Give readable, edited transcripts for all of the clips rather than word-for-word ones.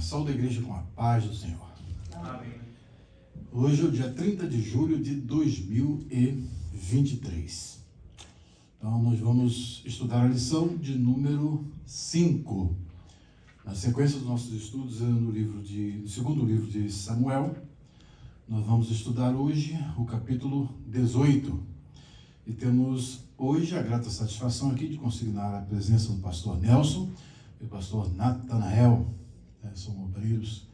Saúde a igreja com a paz do Senhor. Amém. Hoje é o dia 30 de julho de 2023. Então, nós vamos estudar a lição de número 5. Na sequência dos nossos estudos no segundo livro de Samuel, nós vamos estudar hoje o capítulo 18. E temos hoje a grata satisfação aqui de consignar a presença do pastor Nelson e o pastor Natanael. São obreiros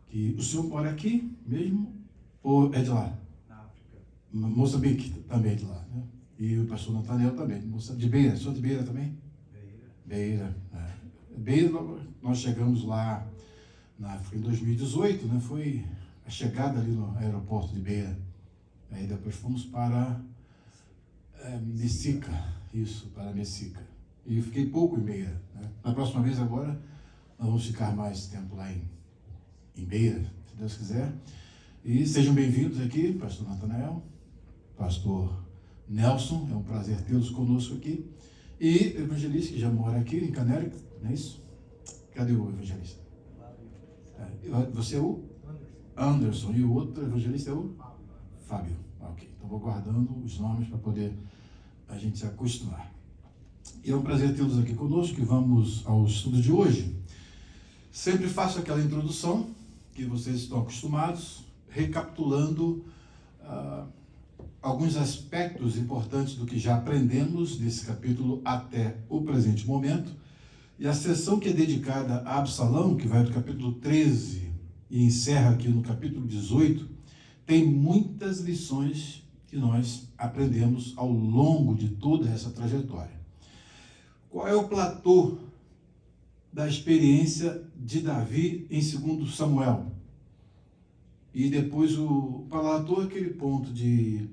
que... O senhor mora aqui mesmo ou é de lá? Na África. Moçambique também é de lá, né? E o pastor Natanael também. De Beira, sou de Beira também? Beira. Beira, nós chegamos lá na África em 2018, né? Foi a chegada ali no aeroporto de Beira. Aí depois fomos para Messica, para Messica. E eu fiquei pouco em Beira, né? Na próxima vez agora, nós vamos ficar mais tempo lá em Beira, se Deus quiser. E sejam bem-vindos aqui, pastor Natanael, pastor Nelson, é um prazer tê-los conosco aqui. E o evangelista que já mora aqui em Canérico, não é isso? Cadê o evangelista? Você é o? Anderson. E o outro evangelista é o? Fábio. Ok, então vou guardando os nomes para poder a gente se acostumar. E é um prazer tê-los aqui conosco, que vamos ao estudo de hoje. Sempre faço aquela introdução que vocês estão acostumados, recapitulando alguns aspectos importantes do que já aprendemos nesse capítulo até o presente momento. E a sessão que é dedicada a Absalão, que vai do capítulo 13 e encerra aqui no capítulo 18, tem muitas lições que nós aprendemos ao longo de toda essa trajetória. Qual é o platô da experiência de Davi em 2 Samuel? E depois o platô é aquele ponto de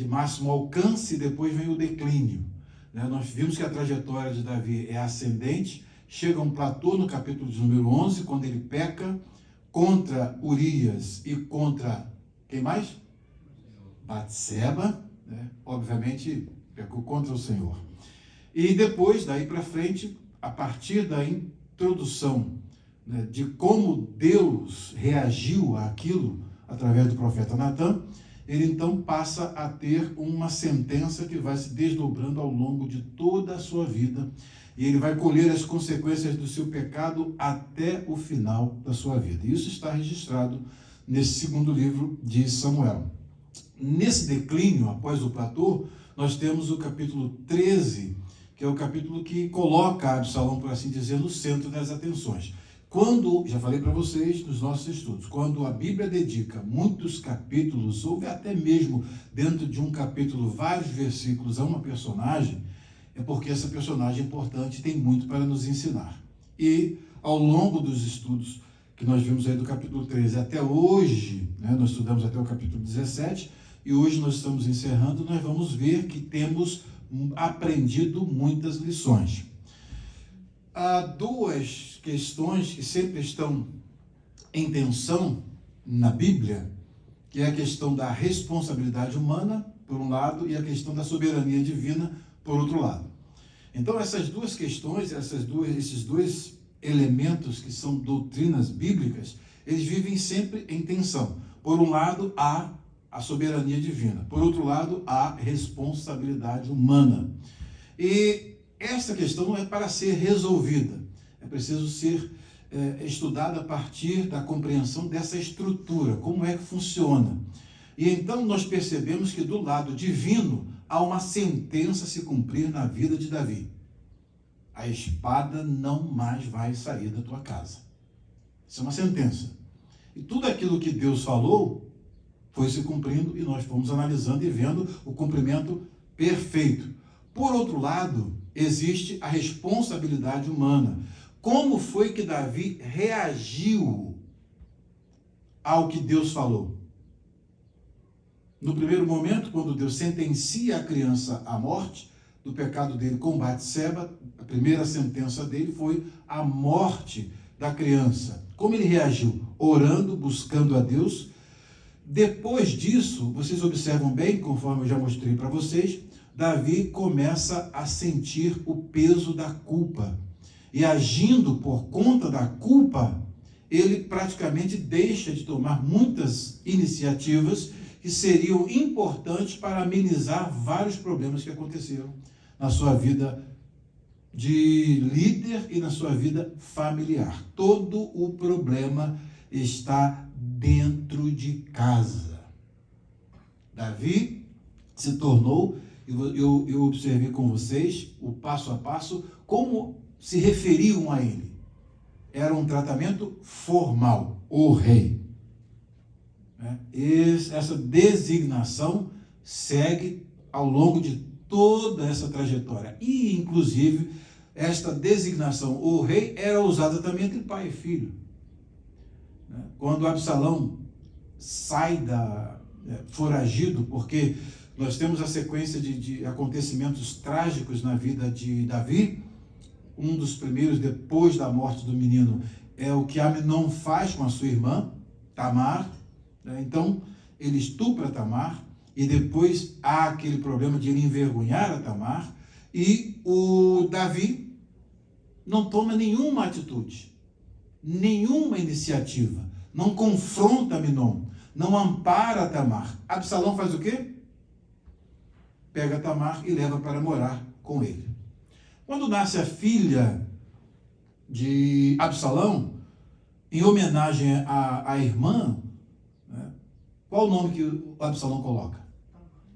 máximo alcance, e depois vem o declínio. Nós vimos que a trajetória de Davi é ascendente, chega a um platô no capítulo de número 11, quando ele peca contra Urias e contra, quem mais? Batseba, né? Obviamente pecou contra o Senhor. E depois, daí para frente, a partir da introdução, né, de como Deus reagiu àquilo através do profeta Natan, ele então passa a ter uma sentença que vai se desdobrando ao longo de toda a sua vida, e ele vai colher as consequências do seu pecado até o final da sua vida. Isso está registrado nesse segundo livro de Samuel. Nesse declínio, após o platô, nós temos o capítulo 13, que é o capítulo que coloca Absalão, por assim dizer, no centro das atenções. Quando, já falei para vocês nos nossos estudos, quando a Bíblia dedica muitos capítulos, ou até mesmo dentro de um capítulo, vários versículos a uma personagem, é porque essa personagem é importante e tem muito para nos ensinar. E ao longo dos estudos que nós vimos aí do capítulo 13 até hoje, né, nós estudamos até o capítulo 17, e hoje nós estamos encerrando, nós vamos ver que temos aprendido muitas lições. Há duas questões que sempre estão em tensão na Bíblia, que é a questão da responsabilidade humana, por um lado, e a questão da soberania divina, por outro lado. Então, essas duas questões, esses dois elementos que são doutrinas bíblicas, eles vivem sempre em tensão. Por um lado, há a soberania divina. Por outro lado, a responsabilidade humana. E essa questão não é para ser resolvida. É preciso ser estudada a partir da compreensão dessa estrutura, como é que funciona. E então nós percebemos que do lado divino há uma sentença a se cumprir na vida de Davi. A espada não mais vai sair da tua casa. Isso é uma sentença. E tudo aquilo que Deus falou foi se cumprindo, e nós fomos analisando e vendo o cumprimento perfeito. Por outro lado, existe a responsabilidade humana. Como foi que Davi reagiu ao que Deus falou? No primeiro momento, quando Deus sentencia a criança à morte, do pecado dele com Batseba, a primeira sentença dele foi a morte da criança. Como ele reagiu? Orando, buscando a Deus. Depois disso, vocês observam bem, conforme eu já mostrei para vocês, Davi começa a sentir o peso da culpa. E agindo por conta da culpa, ele praticamente deixa de tomar muitas iniciativas que seriam importantes para amenizar vários problemas que aconteceram na sua vida de líder e na sua vida familiar. Todo o problema está dentro de casa. Davi se tornou, eu observei com vocês o passo a passo, como se referiam a ele. Era um tratamento formal, o rei. Essa designação segue ao longo de toda essa trajetória. E, inclusive, esta designação, o rei, era usada também entre pai e filho. Quando Absalão sai foragido, porque nós temos a sequência de acontecimentos trágicos na vida de Davi. Um dos primeiros, depois da morte do menino, é o que Amnon faz com a sua irmã, Tamar. Então, ele estupra Tamar, e depois há aquele problema de ele envergonhar a Tamar, e o Davi não toma nenhuma atitude, nenhuma iniciativa, não confronta Amnon, não ampara Tamar. Absalão faz o quê? Pega Tamar e leva para morar com ele. Quando nasce a filha de Absalão, em homenagem à irmã, qual o nome que o Absalão coloca?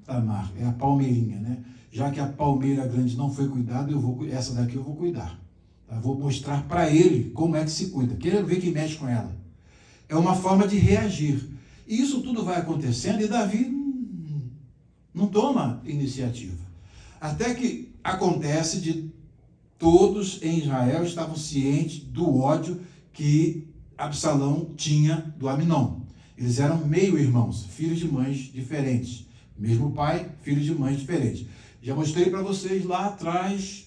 Tamar, é a palmeirinha, né? Já que a palmeira grande não foi cuidada, essa daqui eu vou cuidar. Vou mostrar para ele como é que se cuida. Quero ver quem mexe com ela. É uma forma de reagir. E isso tudo vai acontecendo e Davi não toma iniciativa. Até que acontece de todos em Israel estavam cientes do ódio que Absalão tinha do Amnon. Eles eram meio-irmãos, filhos de mães diferentes. Mesmo pai, filhos de mães diferentes. Já mostrei para vocês lá atrás,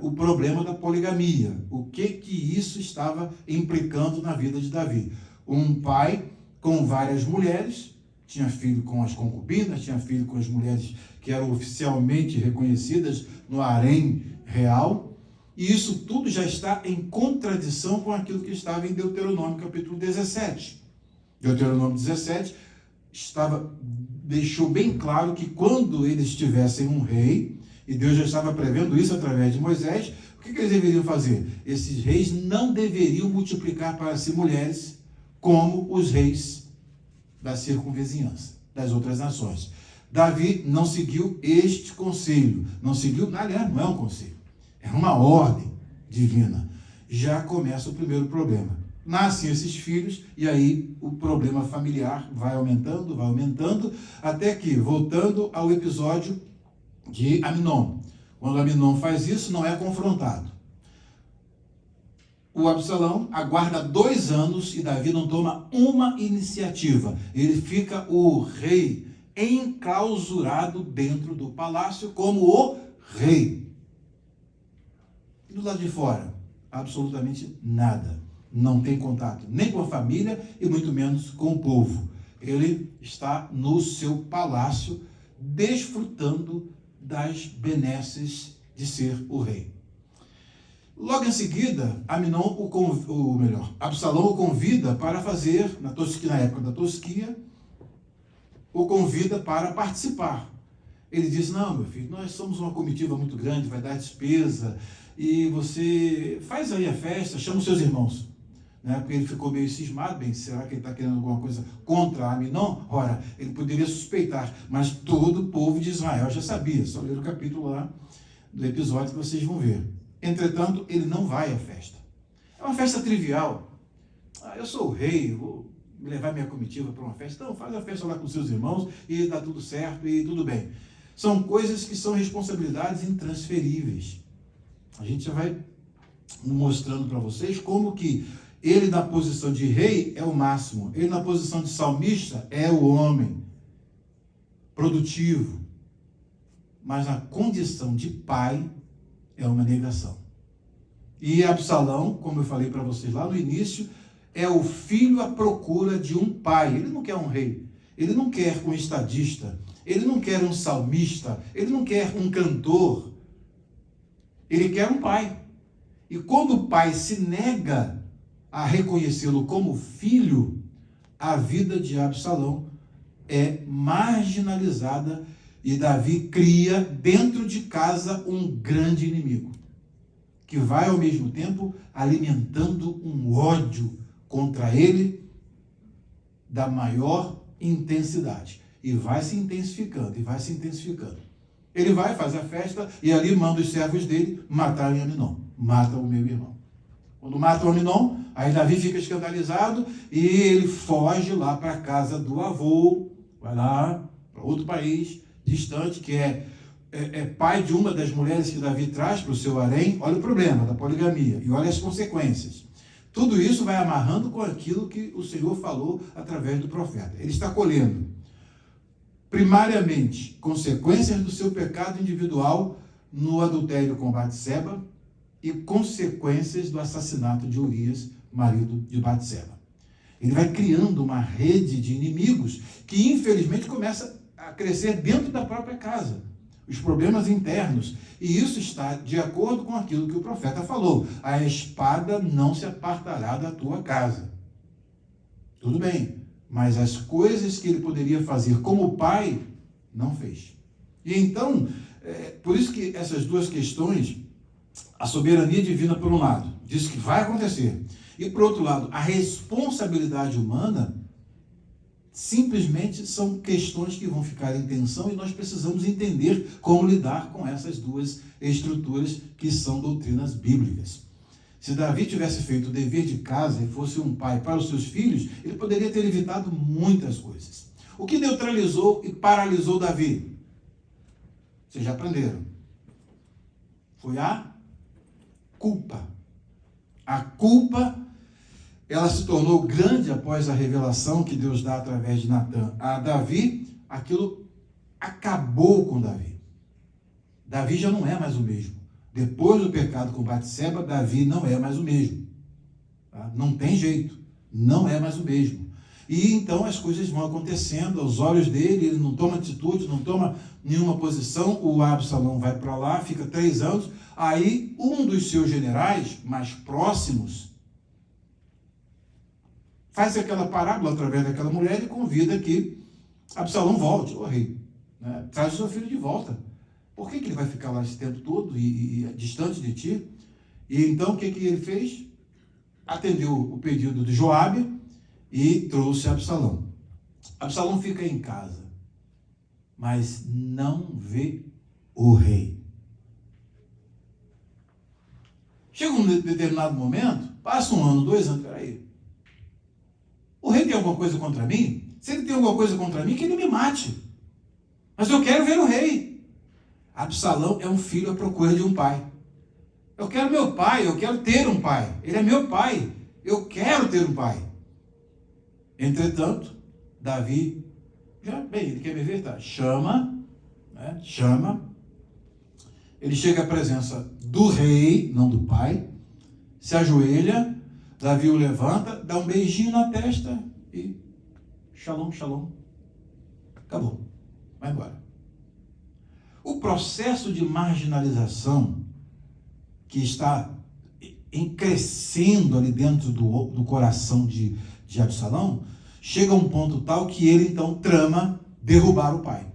o problema da poligamia. O que isso estava implicando na vida de Davi. Um pai com várias mulheres, tinha filho com as concubinas, tinha filho com as mulheres que eram oficialmente reconhecidas no harém real. E isso tudo já está em contradição com aquilo que estava em Deuteronômio capítulo 17. Deuteronômio 17 deixou bem claro que quando eles tivessem um rei, e Deus já estava prevendo isso através de Moisés, o que eles deveriam fazer? Esses reis não deveriam multiplicar para si mulheres como os reis da circunvizinhança, das outras nações. Davi não seguiu este conselho, aliás, não é um conselho, é uma ordem divina. Já começa o primeiro problema. Nascem esses filhos e aí o problema familiar vai aumentando, até que, voltando ao episódio de Amnon, quando Amnon faz isso, não é confrontado. O Absalão aguarda 2 anos e Davi não toma uma iniciativa. Ele fica o rei enclausurado dentro do palácio como o rei. E do lado de fora, absolutamente nada. Não tem contato nem com a família e muito menos com o povo. Ele está no seu palácio, desfrutando das benesses de ser o rei. Logo em seguida, Absalão o convida para fazer, na época da tosquia, o convida para participar. Ele diz: não, meu filho, nós somos uma comitiva muito grande, vai dar despesa, e você faz aí a festa, chama os seus irmãos. Porque ele ficou meio cismado, será que ele está querendo alguma coisa contra Amnon? Ora, ele poderia suspeitar, mas todo o povo de Israel já sabia, só ler o capítulo lá do episódio que vocês vão ver. Entretanto, ele não vai à festa. É uma festa trivial. Eu sou o rei, vou levar minha comitiva para uma festa. Então, faz a festa lá com seus irmãos e está tudo certo e tudo bem. São coisas que são responsabilidades intransferíveis. A gente já vai mostrando para vocês como que ele na posição de rei é o máximo. Ele na posição de salmista é o homem produtivo. Mas na condição de pai é uma negação. E Absalão, como eu falei para vocês lá no início, é o filho à procura de um pai. Ele não quer um rei. Ele não quer um estadista. Ele não quer um salmista. Ele não quer um cantor. Ele quer um pai. E quando o pai se nega a reconhecê-lo como filho, a vida de Absalão é marginalizada e Davi cria dentro de casa um grande inimigo, que vai ao mesmo tempo alimentando um ódio contra ele da maior intensidade. E vai se intensificando, e vai se intensificando. Ele vai, faz a festa, e ali manda os servos dele matarem Aminon. Mata o meu irmão. Quando matam Aminon, aí Davi fica escandalizado, e ele foge lá para a casa do avô, vai lá para outro país distante, que é pai de uma das mulheres que Davi traz para o seu harém. Olha o problema da poligamia, e olha as consequências. Tudo isso vai amarrando com aquilo que o Senhor falou através do profeta. Ele está colhendo, primariamente, consequências do seu pecado individual no adultério com Batseba e consequências do assassinato de Urias, marido de Batseba. Ele vai criando uma rede de inimigos que, infelizmente, começa a crescer dentro da própria casa. Os problemas internos. E isso está de acordo com aquilo que o profeta falou. A espada não se apartará da tua casa. Tudo bem. Mas as coisas que ele poderia fazer como pai, não fez. E então, por isso que essas duas questões, a soberania divina por um lado, diz que vai acontecer. E por outro lado, a responsabilidade humana, simplesmente são questões que vão ficar em tensão e nós precisamos entender como lidar com essas duas estruturas que são doutrinas bíblicas. Se Davi tivesse feito o dever de casa e fosse um pai para os seus filhos, ele poderia ter evitado muitas coisas. O que neutralizou e paralisou Davi? Vocês já aprenderam. Foi a culpa. A culpa, ela se tornou grande após a revelação que Deus dá através de Natã a Davi. Aquilo acabou com Davi. Davi já não é mais o mesmo. Depois do pecado com Batseba, Davi não é mais o mesmo. Tá? Não tem jeito. Não é mais o mesmo. E então as coisas vão acontecendo aos olhos dele, ele não toma atitude, não toma nenhuma posição. O Absalão vai para lá, fica 3 anos. Aí um dos seus generais mais próximos faz aquela parábola através daquela mulher e convida que Absalão volte. Ô rei, né? Traz o seu filho de volta. Por que ele vai ficar lá esse tempo todo e distante de ti? E então o que ele fez? Atendeu o pedido de Joabe e trouxe Absalão. Absalão fica em casa, mas não vê o rei. Chega um determinado momento, passa 1 ano, 2 anos, peraí. O rei tem alguma coisa contra mim? Se ele tem alguma coisa contra mim, que ele me mate. Mas eu quero ver o rei. Absalão é um filho à procura de um pai. Eu quero meu pai, eu quero ter um pai. Ele é meu pai, eu quero ter um pai. Entretanto, Davi, ele quer me ver, tá? Chama. Ele chega à presença do rei, não do pai, se ajoelha, Davi o levanta, dá um beijinho na testa e shalom, shalom. Acabou. Vai embora. O processo de marginalização que está crescendo ali dentro do coração de Absalão, chega a um ponto tal que ele então trama derrubar o pai.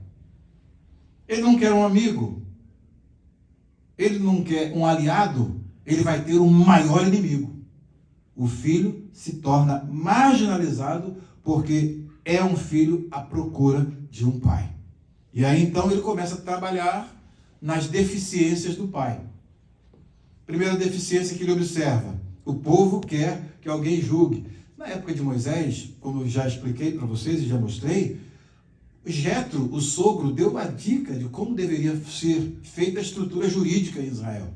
Ele não quer um amigo, ele não quer um aliado, ele vai ter um maior inimigo. O filho se torna marginalizado porque é um filho à procura de um pai. E aí então ele começa a trabalhar nas deficiências do pai. Primeira deficiência que ele observa: o povo quer que alguém julgue. Na época de Moisés, como eu já expliquei para vocês e já mostrei, Jetro, o sogro, deu uma dica de como deveria ser feita a estrutura jurídica em Israel.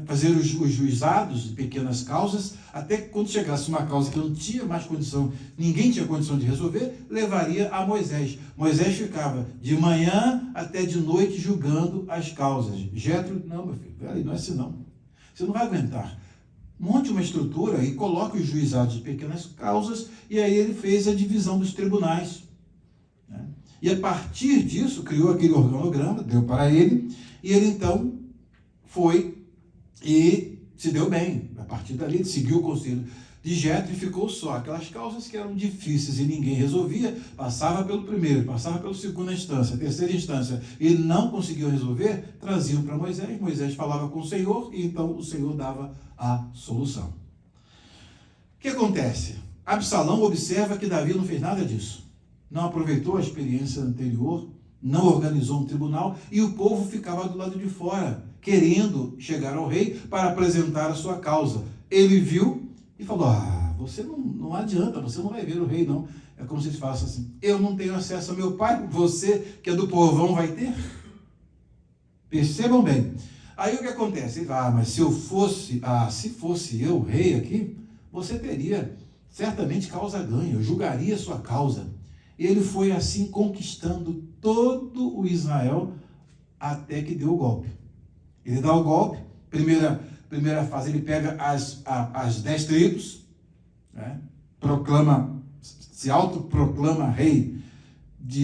Fazer os juizados de pequenas causas, até que quando chegasse uma causa que não tinha mais condição, ninguém tinha condição de resolver, levaria a Moisés. Moisés ficava de manhã até de noite julgando as causas. Jetro, não, meu filho, peraí, não é assim não. Você não vai aguentar. Monte uma estrutura e coloque os juizados de pequenas causas, e aí ele fez a divisão dos tribunais. E a partir disso, criou aquele organograma, deu para ele, e ele então foi e se deu bem. A partir dali, ele seguiu o conselho de Jetro e ficou só. Aquelas causas que eram difíceis e ninguém resolvia, passava pelo primeiro, passava pela segunda instância, terceira instância, e não conseguiam resolver, traziam para Moisés. Moisés falava com o Senhor e então o Senhor dava a solução. O que acontece? Absalão observa que Davi não fez nada disso. Não aproveitou a experiência anterior, não organizou um tribunal e o povo ficava do lado de fora, querendo chegar ao rei para apresentar a sua causa. Ele viu e falou: você não adianta, você não vai ver o rei, não. É como se ele falasse assim: eu não tenho acesso ao meu pai, você que é do povão vai ter? Percebam bem. Aí o que acontece? Ele fala: mas se fosse eu rei aqui, você teria certamente causa ganha, eu julgaria a sua causa. Ele foi assim conquistando todo o Israel até que deu o golpe. Ele dá o golpe, primeira fase, ele pega as 10 tribos, né? Se autoproclama rei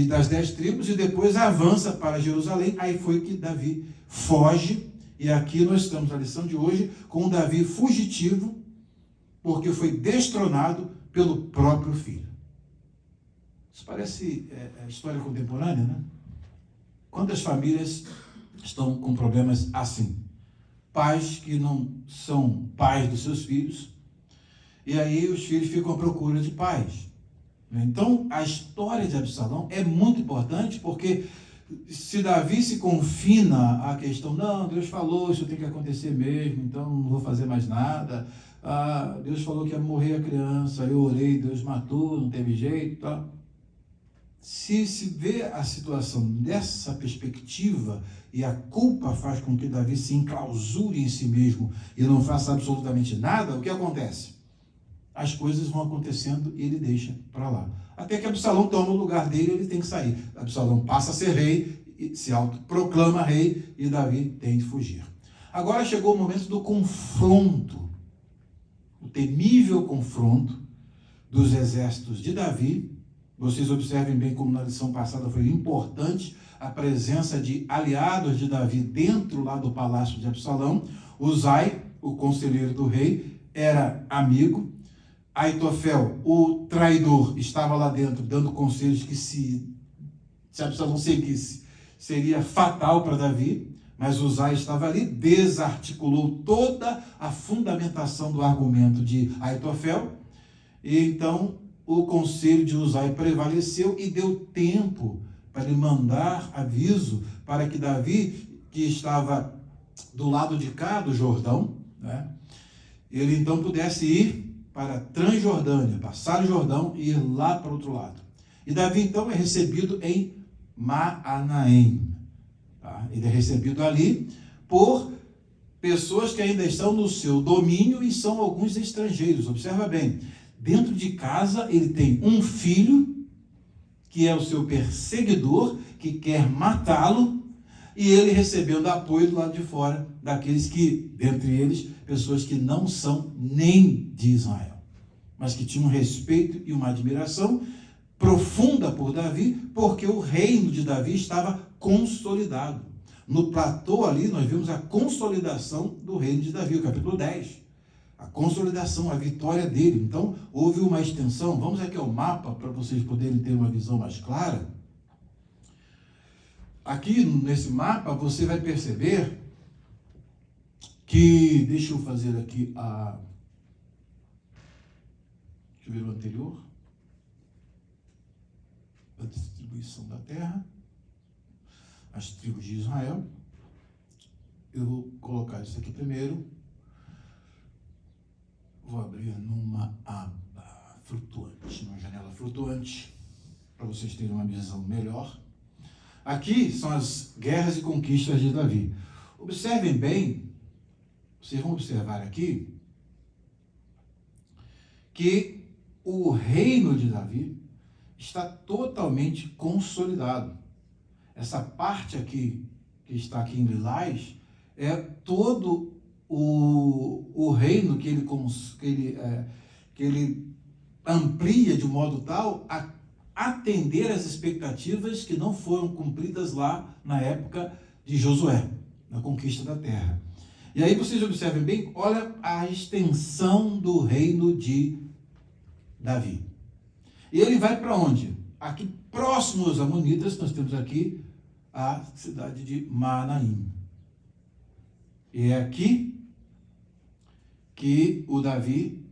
das 10 tribos e depois avança para Jerusalém. Aí foi que Davi foge, e aqui nós estamos na lição de hoje com Davi fugitivo, porque foi destronado pelo próprio filho. Isso parece história contemporânea, né? Quantas famílias estão com problemas assim? Pais que não são pais dos seus filhos, e aí os filhos ficam à procura de pais. Então, a história de Absalão é muito importante, porque se Davi se confina à questão: não, Deus falou, isso tem que acontecer mesmo, então não vou fazer mais nada. Deus falou que ia morrer a criança, eu orei, Deus matou, não teve jeito, tá? Se vê a situação dessa perspectiva e a culpa faz com que Davi se enclausure em si mesmo e não faça absolutamente nada, o que acontece? As coisas vão acontecendo e ele deixa para lá. Até que Absalão toma o lugar dele, ele tem que sair. Absalão passa a ser rei, se autoproclama rei e Davi tem de fugir. Agora chegou o momento do confronto, o temível confronto dos exércitos de Davi. Vocês observem bem como na lição passada foi importante a presença de aliados de Davi dentro lá do palácio de Absalão. Uzai, o conselheiro do rei, era amigo. Aitofel, o traidor, estava lá dentro dando conselhos que se Absalão seguisse seria fatal para Davi. Mas Uzai estava ali, desarticulou toda a fundamentação do argumento de Aitofel. E então o conselho de Uzai prevaleceu e deu tempo para ele mandar aviso para que Davi, que estava do lado de cá do Jordão, né, ele então pudesse ir para a Transjordânia, passar o Jordão e ir lá para o outro lado. E Davi então é recebido em Maanaim. Tá? Ele é recebido ali por pessoas que ainda estão no seu domínio e são alguns estrangeiros. Observa bem. Dentro de casa, ele tem um filho, que é o seu perseguidor, que quer matá-lo, e ele recebendo apoio do lado de fora, daqueles que, dentre eles, pessoas que não são nem de Israel, mas que tinham um respeito e uma admiração profunda por Davi, porque o reino de Davi estava consolidado. No platô ali, nós vimos a consolidação do reino de Davi, o capítulo 10. A consolidação, a vitória dele. Então, houve uma extensão. Vamos aqui ao mapa para vocês poderem ter uma visão mais clara. Aqui, nesse mapa, você vai perceber que... Deixa eu fazer aqui a... Deixa eu ver o anterior. A distribuição da terra. As tribos de Israel. Eu vou colocar isso aqui primeiro. Vou abrir numa aba flutuante, numa janela flutuante, para vocês terem uma visão melhor. Aqui são as guerras e conquistas de Davi. Observem bem, vocês vão observar aqui, que o reino de Davi está totalmente consolidado. Essa parte aqui, que está aqui em lilás, é todo o reino que ele amplia de modo tal a atender às expectativas que não foram cumpridas lá na época de Josué, na conquista da terra. E aí vocês observem bem, olha a extensão do reino de Davi. E ele vai para onde? Aqui próximo aos amonitas, nós temos aqui a cidade de Manaim. E é aqui que o Davi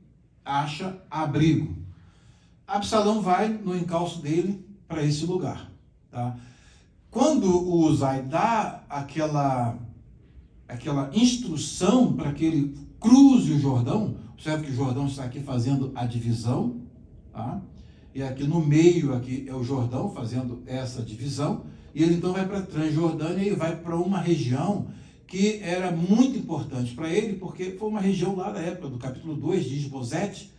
acha abrigo. Absalão vai no encalço dele para esse lugar. Tá? Quando o Uzai dá aquela instrução para que ele cruze o Jordão, observe que o Jordão está aqui fazendo a divisão, tá? E aqui no meio aqui é o Jordão fazendo essa divisão, e ele então vai para a Transjordânia e vai para uma região que era muito importante para ele, porque foi uma região lá da época do capítulo 2 de Isbosete.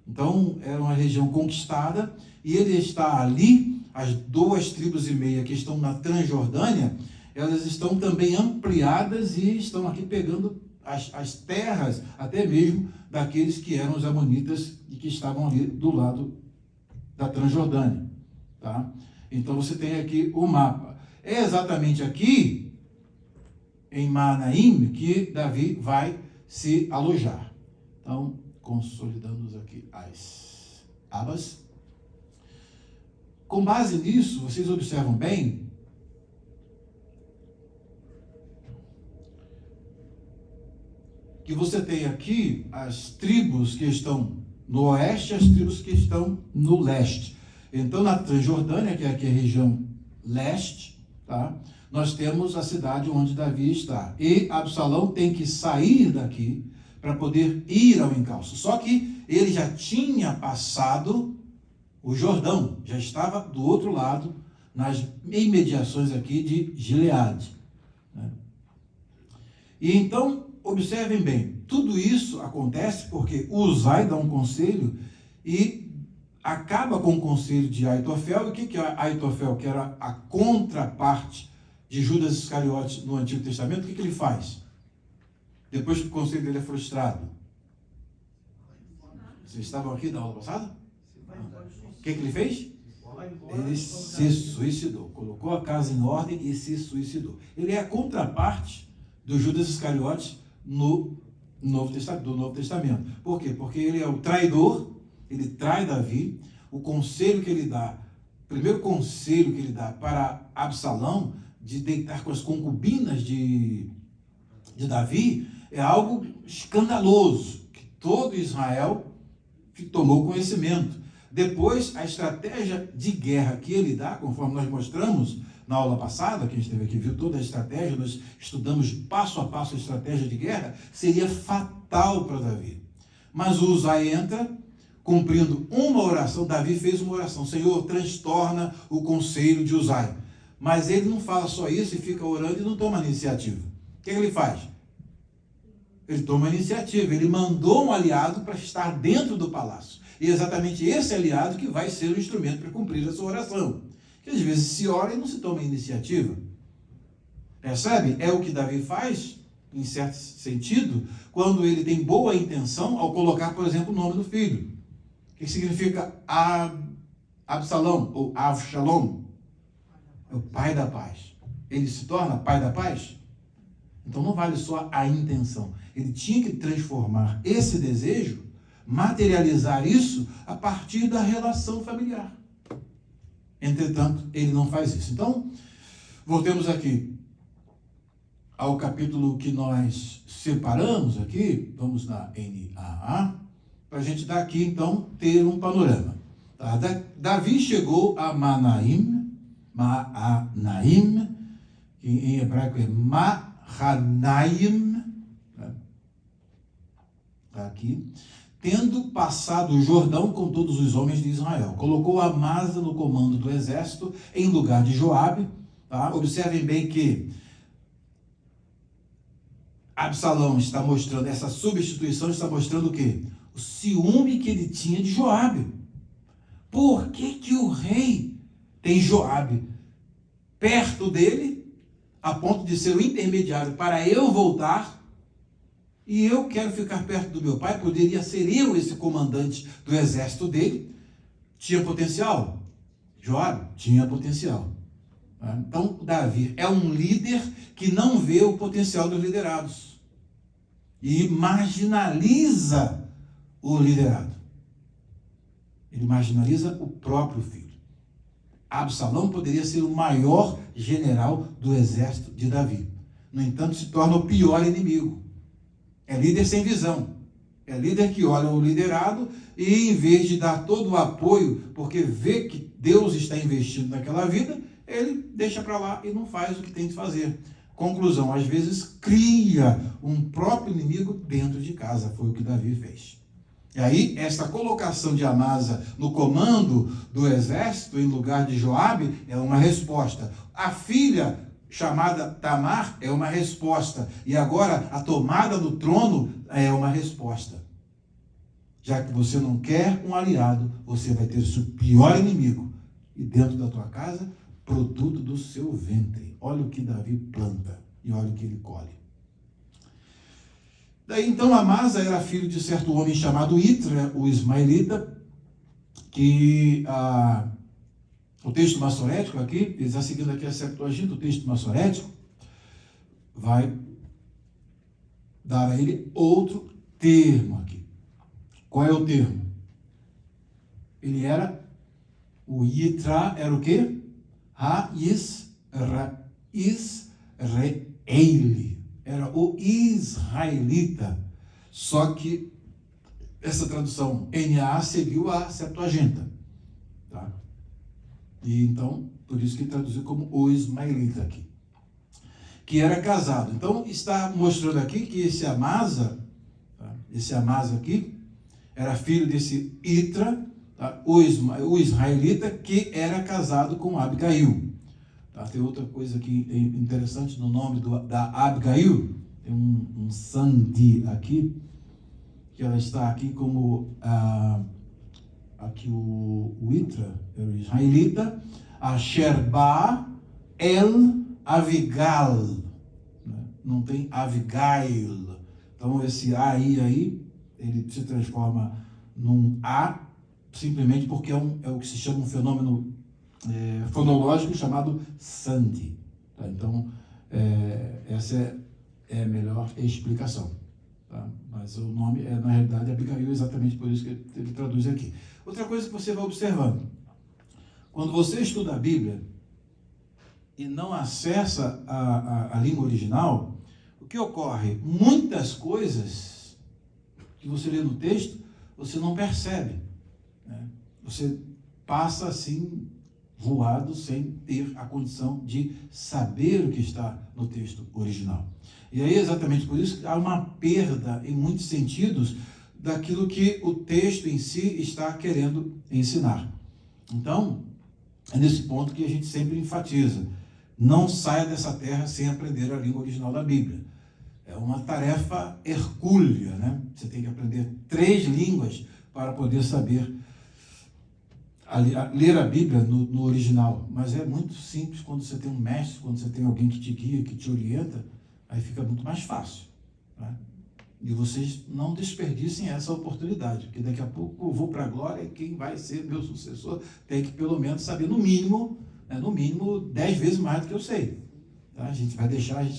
Então era uma região conquistada, e ele está ali, as 2,5 tribos que estão na Transjordânia, elas estão também ampliadas e estão aqui pegando as terras, até mesmo daqueles que eram os amonitas e que estavam ali do lado da Transjordânia. Tá? Então você tem aqui o mapa. É exatamente aqui, em Manaim, que Davi vai se alojar. Então, consolidamos aqui as abas. Com base nisso, vocês observam bem que você tem aqui as tribos que estão no oeste e as tribos que estão no leste. Então, na Transjordânia, que é aqui a região leste, tá? Nós temos a cidade onde Davi está. E Absalão tem que sair daqui para poder ir ao encalço. Só que ele já tinha passado o Jordão, já estava do outro lado, nas imediações aqui de Gileade. Né? E então, observem bem, tudo isso acontece porque Uzai dá um conselho e acaba com o conselho de Aitofel. E o que é Aitofel, que era a contraparte de Judas Iscariotes no Antigo Testamento? O que ele faz? Depois que o conselho dele é frustrado. Vocês estavam aqui na aula passada? O que ele fez? Ele se suicidou. Colocou a casa em ordem e se suicidou. Ele é a contraparte do Judas Iscariotes do Novo Testamento. Por quê? Porque ele é o traidor, ele trai Davi. O conselho que ele dá, o primeiro conselho que ele dá para Absalão, de deitar com as concubinas de Davi, é algo escandaloso, que todo Israel tomou conhecimento. Depois, a estratégia de guerra que ele dá, conforme nós mostramos na aula passada, quem esteve aqui viu toda a estratégia, nós estudamos passo a passo a estratégia de guerra, seria fatal para Davi. Mas o Uzai entra, cumprindo uma oração. Davi fez uma oração: Senhor, transtorna o conselho de Uzai. Mas ele não fala só isso e fica orando e não toma iniciativa. O que ele faz? Ele toma iniciativa, ele mandou um aliado para estar dentro do palácio. E é exatamente esse aliado que vai ser o instrumento para cumprir essa oração. Que às vezes se ora e não se toma iniciativa. Percebe? É o que Davi faz, em certo sentido, quando ele tem boa intenção ao colocar, por exemplo, o nome do filho. O que significa Absalão ou Avshalom? É o pai da paz. Ele se torna pai da paz? Então não vale só a intenção. Ele tinha que transformar esse desejo, materializar isso a partir da relação familiar. Entretanto, ele não faz isso. Então, voltemos aqui ao capítulo que nós separamos aqui. Vamos na NAA, para a gente daqui, então, ter um panorama. Tá? Davi chegou a Manaim, que em hebraico é Mahanaim, né? Aqui, tendo passado o Jordão com todos os homens de Israel. Colocou Amasa no comando do exército, em lugar de Joabe. Tá? Observem bem que Absalão está mostrando, essa substituição está mostrando o quê? O ciúme que ele tinha de Joabe. Por que o rei tem Joabe perto dele, a ponto de ser o intermediário para eu voltar, e eu quero ficar perto do meu pai? Poderia ser eu esse comandante do exército dele. Tinha potencial? Joabe tinha potencial. Então, Davi é um líder que não vê o potencial dos liderados. e marginaliza o liderado. Ele marginaliza o próprio filho. Absalão poderia ser o maior general do exército de Davi. No entanto, se torna o pior inimigo. É líder sem visão. É líder que olha o liderado e, em vez de dar todo o apoio, porque vê que Deus está investindo naquela vida, ele deixa para lá e não faz o que tem que fazer. Conclusão, às vezes cria um próprio inimigo dentro de casa. Foi o que Davi fez. E aí, essa colocação de Amasa no comando do exército, em lugar de Joabe, é uma resposta. A filha, chamada Tamar, é uma resposta. E agora, a tomada do trono é uma resposta. Já que você não quer um aliado, você vai ter o seu pior inimigo. E dentro da tua casa, produto do seu ventre. Olha o que Davi planta e olha o que ele colhe. Daí então Amasa era filho de certo homem chamado Itra, o ismaelita, que o texto massorético aqui, ele está seguindo aqui a Septuaginta, o texto massorético, vai dar a ele outro termo aqui. Qual é o termo? Ele era, o Itra era o quê? Israeli. Era o israelita. Só que essa tradução NA seguiu a Septuaginta. Tá? E então, por isso que ele traduziu como o ismaelita aqui. Que era casado. Então, está mostrando aqui que esse Amasa, tá? Esse Amasa aqui, era filho desse Itra, tá? O israelita, que era casado com Abigail. Tá? Tem outra coisa aqui interessante no nome da Abigail. Tem um Sandi aqui, que ela está aqui como aqui o Itra, o israelita, a Sherba El Avigal, né? Não tem Avigail. Então esse aí, ele se transforma num A, simplesmente porque é o que se chama um fenômeno fonológico chamado Sandi. Tá? Então, essa é a melhor explicação. Tá? Mas o nome é, na realidade, Abigail, exatamente por isso que ele traduz aqui. Outra coisa que você vai observando, quando você estuda a Bíblia e não acessa a língua original, o que ocorre? Muitas coisas que você lê no texto, você não percebe. Né? Você passa assim, voado, sem ter a condição de saber o que está no texto original. E aí, exatamente por isso, há uma perda, em muitos sentidos, daquilo que o texto em si está querendo ensinar. Então, é nesse ponto que a gente sempre enfatiza. Não saia dessa terra sem aprender a língua original da Bíblia. É uma tarefa hercúlea, né? Você tem que aprender 3 línguas para poder saber ler a Bíblia no original. Mas é muito simples quando você tem um mestre, quando você tem alguém que te guia, que te orienta, aí fica muito mais fácil. Né? E vocês não desperdicem essa oportunidade, porque daqui a pouco eu vou para a glória e quem vai ser meu sucessor tem que pelo menos saber no mínimo 10 vezes mais do que eu sei. Tá? A gente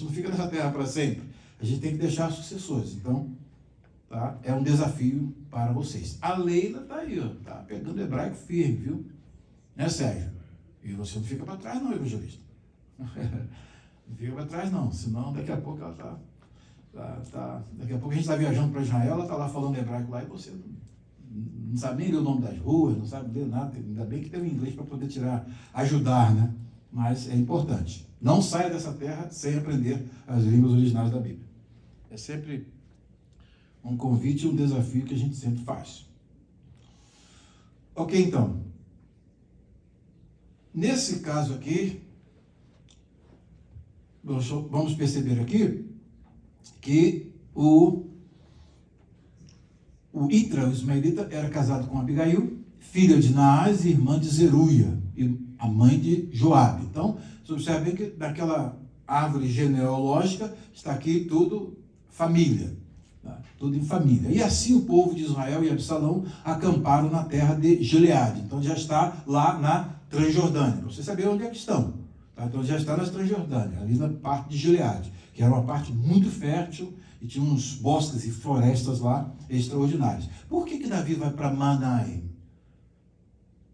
não fica nessa terra para sempre. A gente tem que deixar sucessores. Então, tá? É um desafio para vocês. A Leila está aí, está pegando hebraico firme, viu? Né, Sérgio? E você não fica para trás não, evangelista. Não fica para trás não, senão daqui a pouco ela daqui a pouco a gente está viajando para Israel, ela está lá falando hebraico lá e você não sabe nem ler o nome das ruas, não sabe ler nada. Ainda bem que tem o inglês para poder ajudar, né? Mas é importante. Não saia dessa terra sem aprender as línguas originais da Bíblia. É sempre um convite e um desafio que a gente sempre faz. Ok, então. Nesse caso aqui, vamos perceber aqui que o Itra, o ismaelita, era casado com Abigail, filha de Naás e irmã de Zeruia, e a mãe de Joabe. Então, você observa que naquela árvore genealógica está aqui tudo família. Tá? Tudo em família. E assim o povo de Israel e Absalão acamparam na terra de Gileade. Então já está lá na Transjordânia. Para você saber onde é que estão. Tá? Então já está na Transjordânia, ali na parte de Gileade, que era uma parte muito fértil e tinha uns bosques e florestas lá extraordinários. Por que Davi vai para Manaim?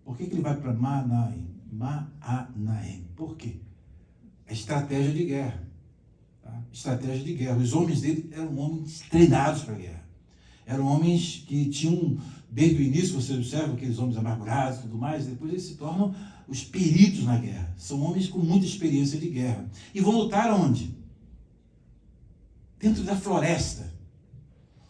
Por que ele vai para Manaim? Manaim. Por quê? É estratégia de guerra. Tá? Estratégia de guerra. Os homens dele eram homens treinados para a guerra. Eram homens que tinham, desde o início, você observa aqueles homens amargurados e tudo mais, depois eles se tornam os peritos na guerra. São homens com muita experiência de guerra. E vão lutar onde? Dentro da floresta.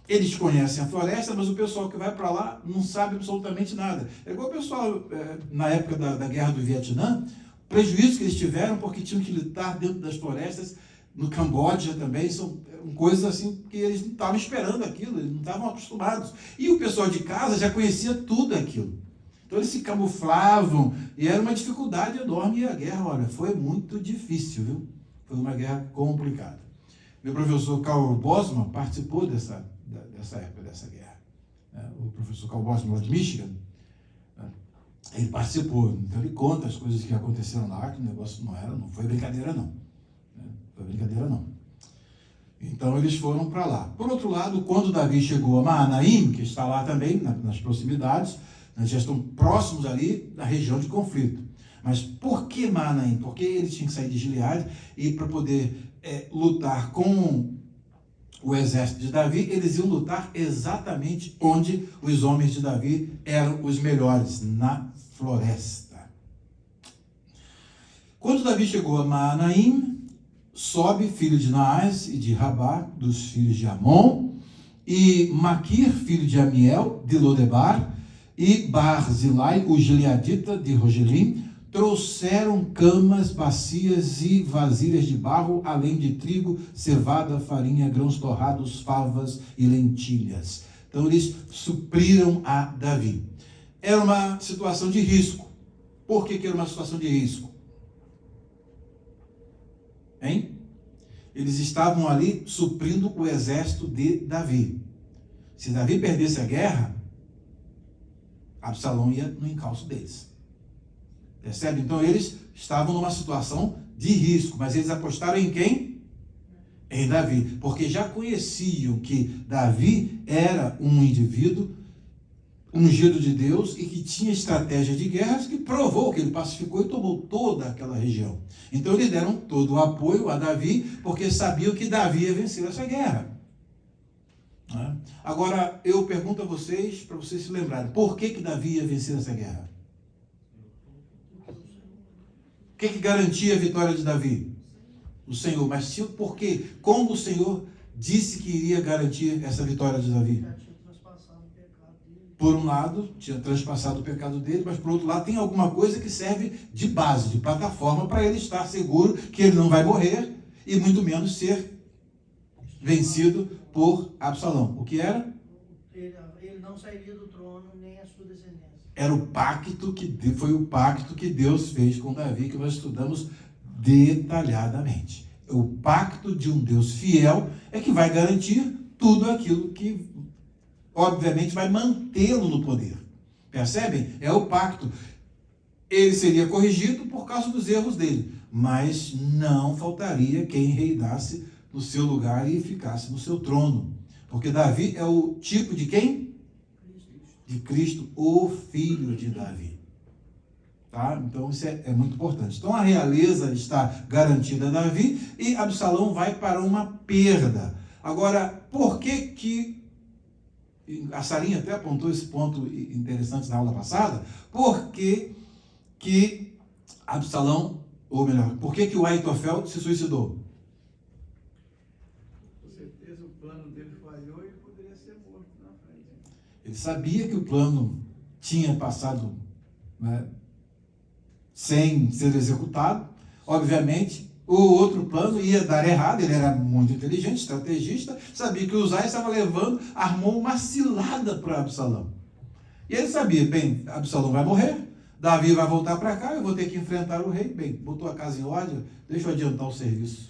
Eles conhecem a floresta, mas o pessoal que vai para lá não sabe absolutamente nada. É igual o pessoal, na época da guerra do Vietnã, o prejuízo que eles tiveram porque tinham que lutar dentro das florestas, no Camboja também, são coisas assim que eles não estavam esperando aquilo, eles não estavam acostumados. E o pessoal de casa já conhecia tudo aquilo. Então eles se camuflavam e era uma dificuldade enorme. E a guerra, olha, foi muito difícil, viu? Foi uma guerra complicada. Meu professor Karl Bosman participou dessa época dessa guerra. O professor Karl Bosman, lá de Michigan, ele participou. Então ele conta as coisas que aconteceram lá, que o negócio não foi brincadeira não. Foi brincadeira não. Então eles foram para lá. Por outro lado, quando Davi chegou a Manaim, que está lá também, nas proximidades, já estão próximos ali da região de conflito. Mas por que Manaim? Porque ele tinha que sair de Gileade e para poder lutar com o exército de Davi, eles iam lutar exatamente onde os homens de Davi eram os melhores, na floresta. Quando Davi chegou a Manaim, Sobe, filho de Naás e de Rabá, dos filhos de Amon, e Maquir, filho de Amiel, de Lodebar, e Barzilai, o gileadita de Rogelim, trouxeram camas, bacias e vasilhas de barro, além de trigo, cevada, farinha, grãos torrados, favas e lentilhas. Então eles supriram a Davi. Era uma situação de risco. Por que era uma situação de risco? Hein? Eles estavam ali suprindo o exército de Davi. Se Davi perdesse a guerra, Absalão ia no encalço deles. Percebe? Então eles estavam numa situação de risco, mas eles apostaram em quem? Em Davi, porque já conheciam que Davi era um indivíduo ungido de Deus e que tinha estratégia de guerras, que provou que ele pacificou e tomou toda aquela região. Então eles deram todo o apoio a Davi, porque sabiam que Davi ia vencer essa guerra. Agora, eu pergunto a vocês, para vocês se lembrarem, por que Davi ia vencer essa guerra? O que garantia a vitória de Davi? O Senhor. Mas por quê? Como o Senhor disse que iria garantir essa vitória de Davi? Por um lado, tinha transpassado o pecado dele, mas por outro lado tem alguma coisa que serve de base, de plataforma, para ele estar seguro que ele não vai morrer e muito menos ser vencido por Absalão. O que era? Ele não sairia do trono, nem a sua descendência. Era o pacto foi o pacto que Deus fez com Davi, que nós estudamos detalhadamente. O pacto de um Deus fiel é que vai garantir tudo aquilo que obviamente vai mantê-lo no poder. Percebem? É o pacto. Ele seria corrigido por causa dos erros dele, mas não faltaria quem reinasse no seu lugar e ficasse no seu trono. Porque Davi é o tipo de quem? De Cristo, o filho de Davi. Tá? Então isso é muito importante. Então a realeza está garantida a Davi e Absalão vai para uma perda. Agora, por que a Sarinha até apontou esse ponto interessante na aula passada? Por que Absalão, ou melhor, por que o Aitofel se suicidou? Com certeza o plano dele falhou e ele poderia ser morto na frente. Ele sabia que o plano tinha passado, né, sem ser executado. Obviamente, o outro plano ia dar errado. Ele era muito inteligente, estrategista, sabia que Uzai estava armou uma cilada para Absalão. E ele sabia, bem, Absalão vai morrer, Davi vai voltar para cá, eu vou ter que enfrentar o rei. Bem, botou a casa em ordem, deixa eu adiantar o serviço.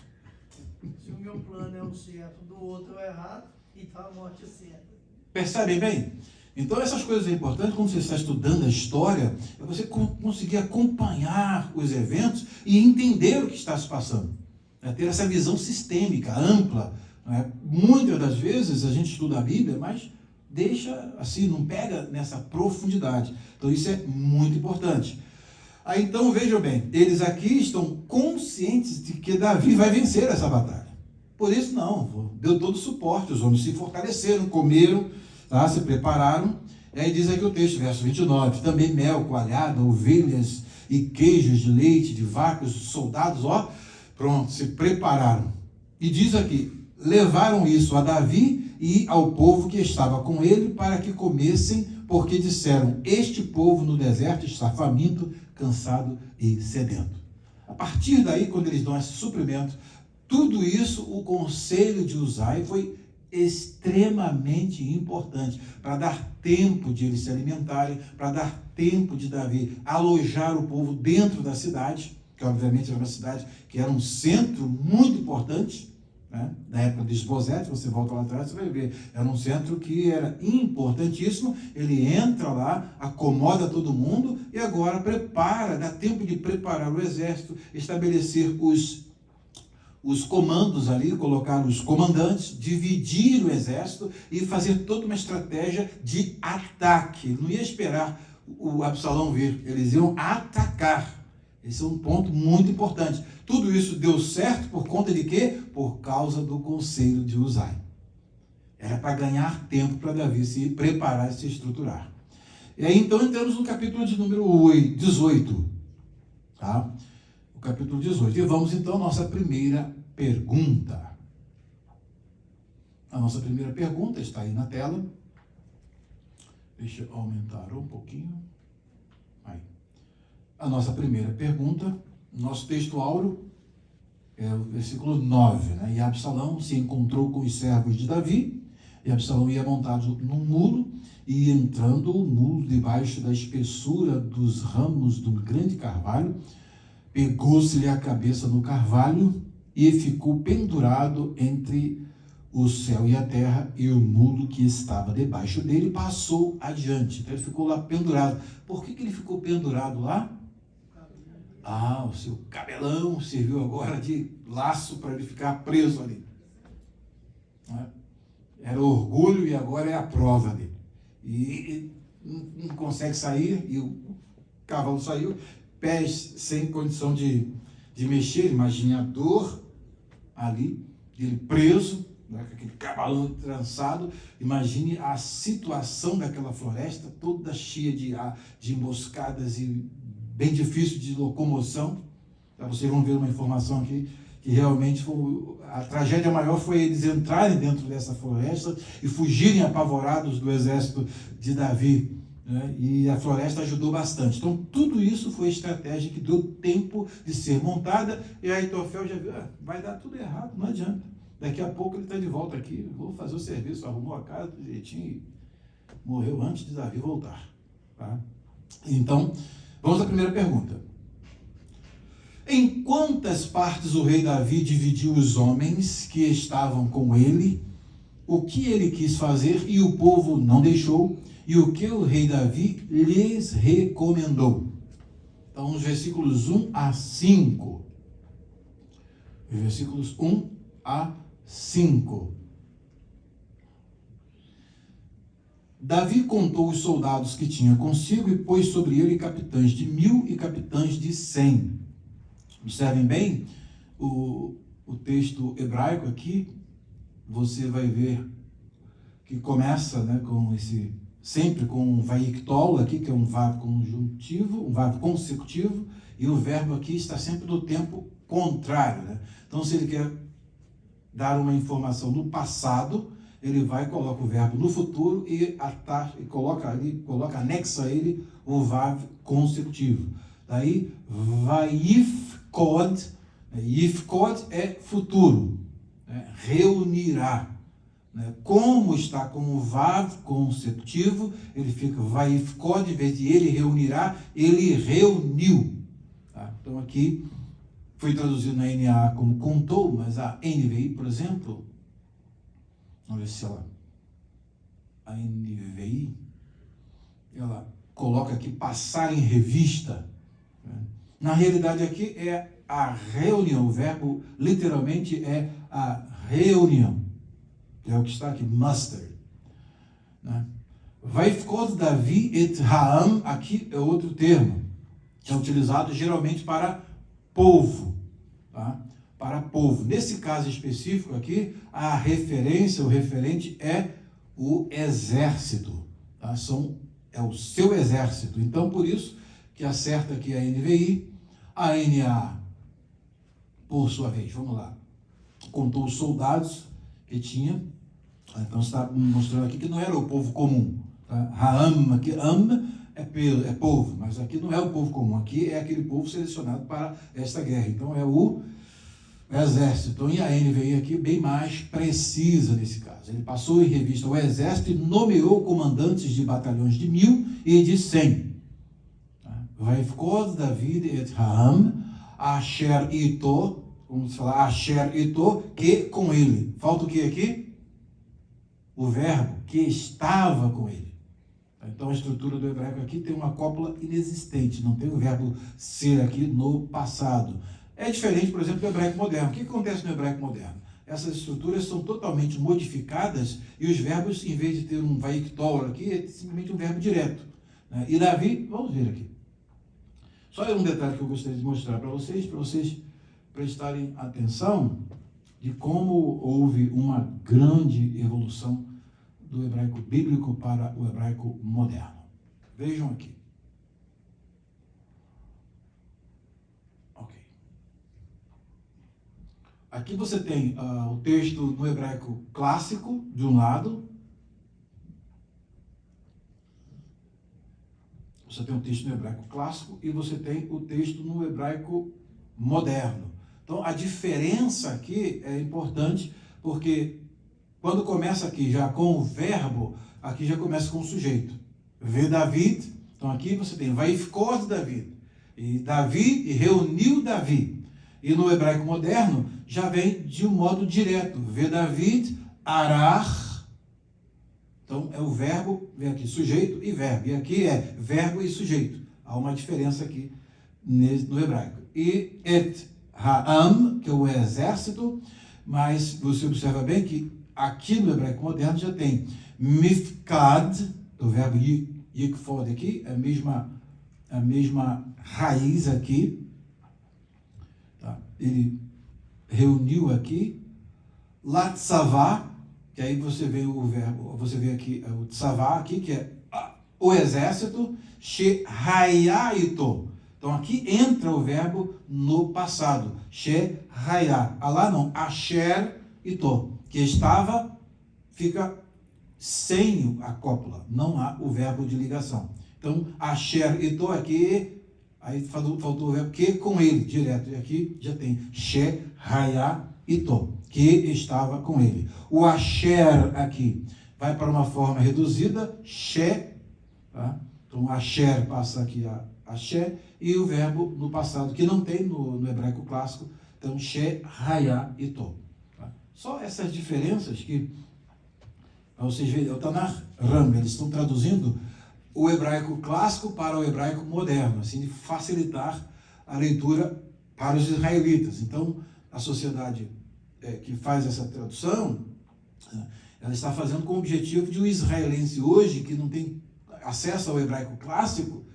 Se o meu plano é o certo, do outro é o errado, então a morte é certa. Percebem bem? Então essas coisas são importantes quando você está estudando a história, é você conseguir acompanhar os eventos e entender o que está se passando. É ter essa visão sistêmica, ampla, Não é? Muitas das vezes a gente estuda a Bíblia, mas deixa assim, não pega nessa profundidade. Então isso é muito importante. Aí então vejam bem, eles aqui estão conscientes de que Davi vai vencer essa batalha. Por isso não, deu todo o suporte, os homens se fortaleceram, comeram, tá? Se prepararam. E aí diz aqui o texto, verso 29, também mel, coalhada, ovelhas e queijos de leite, de vacas, os soldados, ó, pronto, se prepararam. E diz aqui, levaram isso a Davi e ao povo que estava com ele para que comessem, porque disseram, este povo no deserto está faminto, cansado e sedento. A partir daí, quando eles dão esse suprimento, tudo isso, o conselho de Uzai foi extremamente importante para dar tempo de eles se alimentarem, para dar tempo de Davi alojar o povo dentro da cidade, que obviamente era uma cidade que era um centro muito importante, né? Na época de Esbozete, você volta lá atrás, você vai ver, era um centro que era importantíssimo. Ele entra lá, acomoda todo mundo e agora prepara, dá tempo de preparar o exército, estabelecer os comandos ali, colocar os comandantes, dividir o exército e fazer toda uma estratégia de ataque. Ele não ia esperar o Absalão vir, eles iam atacar. Esse é um ponto muito importante. Tudo isso deu certo por conta de quê? Por causa do conselho de Uzai. Era para ganhar tempo para Davi se preparar e se estruturar. E aí então entramos no capítulo de número 18. Tá? O capítulo 18. E vamos então à nossa primeira pergunta. A nossa primeira pergunta está aí na tela. Deixa eu aumentar um pouquinho. Aí. A nossa primeira pergunta, nosso texto áureo, é o versículo 9. Né? E Absalão se encontrou com os servos de Davi, e Absalão ia montado num mulo, e entrando o mulo debaixo da espessura dos ramos de um grande carvalho, pegou-se-lhe a cabeça no carvalho, e ficou pendurado entre o céu e a terra, e o mulo que estava debaixo dele passou adiante. Então ele ficou lá pendurado. Por que ele ficou pendurado lá? O seu cabelão serviu agora de laço para ele ficar preso ali. Era orgulho e agora é a prova dele. E não consegue sair, e o cavalo saiu, pés sem condição de mexer. Imagine a dor ali, ele preso, né, com aquele cavalão trançado. Imagine a situação daquela floresta toda cheia de emboscadas e bem difícil de locomoção. Vocês vão ver uma informação aqui que realmente a tragédia maior foi eles entrarem dentro dessa floresta e fugirem apavorados do exército de Davi, né? E a floresta ajudou bastante. Então tudo isso foi estratégia que deu tempo de ser montada, e aí Aitofel já viu, vai dar tudo errado, não adianta. Daqui a pouco ele está de volta aqui, vou fazer o serviço, arrumou a casa do jeitinho e morreu antes de Davi voltar. Tá? Então, vamos à primeira pergunta. Em quantas partes o rei Davi dividiu os homens que estavam com ele? O que ele quis fazer e o povo não deixou? E o que o rei Davi lhes recomendou? Então, os versículos 1 a 5. Os versículos 1 a 5. Davi contou os soldados que tinha consigo e pôs sobre ele capitães de 1000 e capitães de 100. Observem bem o texto hebraico aqui. Você vai ver que começa, né, sempre com um vaiktol aqui, que é um verbo conjuntivo, um verbo consecutivo, e o verbo aqui está sempre no tempo contrário. Né? Então, se ele quer dar uma informação no passado, ele vai e coloca o verbo no futuro e anexa a ele o verbo consecutivo. Daí, vaifkod, yifkod é futuro, né? Reunirá. Né? Como está com o verbo consecutivo, ele fica vaifkod, em vez de ele reunirá, ele reuniu. Tá? Então aqui foi traduzido na NAA como contou, mas a NVI, por exemplo, vamos ver se a NVI, ela coloca aqui passar em revista. Na realidade aqui é a reunião, o verbo literalmente é a reunião. que é o que está aqui, mustard. Né? Vaifkod Davi et Ha'am, aqui é outro termo, que é utilizado geralmente para povo. Tá? Para povo. Nesse caso específico aqui, a referência, o referente é o exército. Tá? É o seu exército. Então, por isso que acerta aqui a NVI, a NA, por sua vez, vamos lá, contou os soldados que tinha. Então está mostrando aqui que não era o povo comum. Tá? Ha'am, aqui, é povo, mas aqui não é o povo comum, aqui é aquele povo selecionado para esta guerra. Então é o exército. Então, e a NVI aqui bem mais precisa nesse caso. Ele passou em revista o exército e nomeou comandantes de batalhões de 1000 e de 100. Vaifkod David et Ha'am, Asher Ito, vamos falar Asher Ito, que com ele. Falta o que aqui? O verbo que estava com ele. Então a estrutura do hebraico aqui tem uma cópula inexistente, não tem o verbo ser aqui no passado. É diferente, por exemplo, do hebraico moderno. O que acontece no hebraico moderno? Essas estruturas são totalmente modificadas e os verbos, em vez de ter um vaiktol aqui, é simplesmente um verbo direto. E Davi, vamos ver aqui. Só um detalhe que eu gostaria de mostrar para vocês prestarem atenção de como houve uma grande evolução do hebraico bíblico para o hebraico moderno. Vejam aqui. Ok. Aqui você tem o texto no hebraico clássico, de um lado. Você tem o texto no hebraico clássico e você tem o texto no hebraico moderno. Então, a diferença aqui é importante, porque quando começa aqui já com o verbo, aqui já começa com o sujeito. Vê David, então aqui você tem Vaifkod David. E Davi, e reuniu Davi. E no hebraico moderno, já vem de um modo direto. Vê David, arar. Então, é o verbo, vem aqui sujeito e verbo. E aqui é verbo e sujeito. Há uma diferença aqui no hebraico. E et Ha'am, que é o exército, mas você observa bem que aqui no hebraico moderno já tem mifkad, o verbo yikfod aqui, a mesma raiz aqui. Tá? Ele reuniu aqui, latsavá, que aí você vê o verbo, você vê aqui o tsavá aqui, que é o exército, shehayaito. Então aqui entra o verbo no passado, shehaya. Lá não, asher ito, que estava, fica sem a cópula, não há o verbo de ligação. Então, asher ito aqui, aí faltou o verbo que com ele, direto. E aqui já tem shehaya ito, que estava com ele. O asher aqui vai para uma forma reduzida, she, tá? Então, asher passa aqui a asher, e o verbo no passado, que não tem no hebraico clássico, então, shehaya ito. Tá? Só essas diferenças que, para vocês verem, o Tanakh Ram, eles estão traduzindo o hebraico clássico para o hebraico moderno, assim, de facilitar a leitura para os israelitas. Então, a sociedade que faz essa tradução, ela está fazendo com o objetivo de um israelense hoje, que não tem acesso ao hebraico clássico,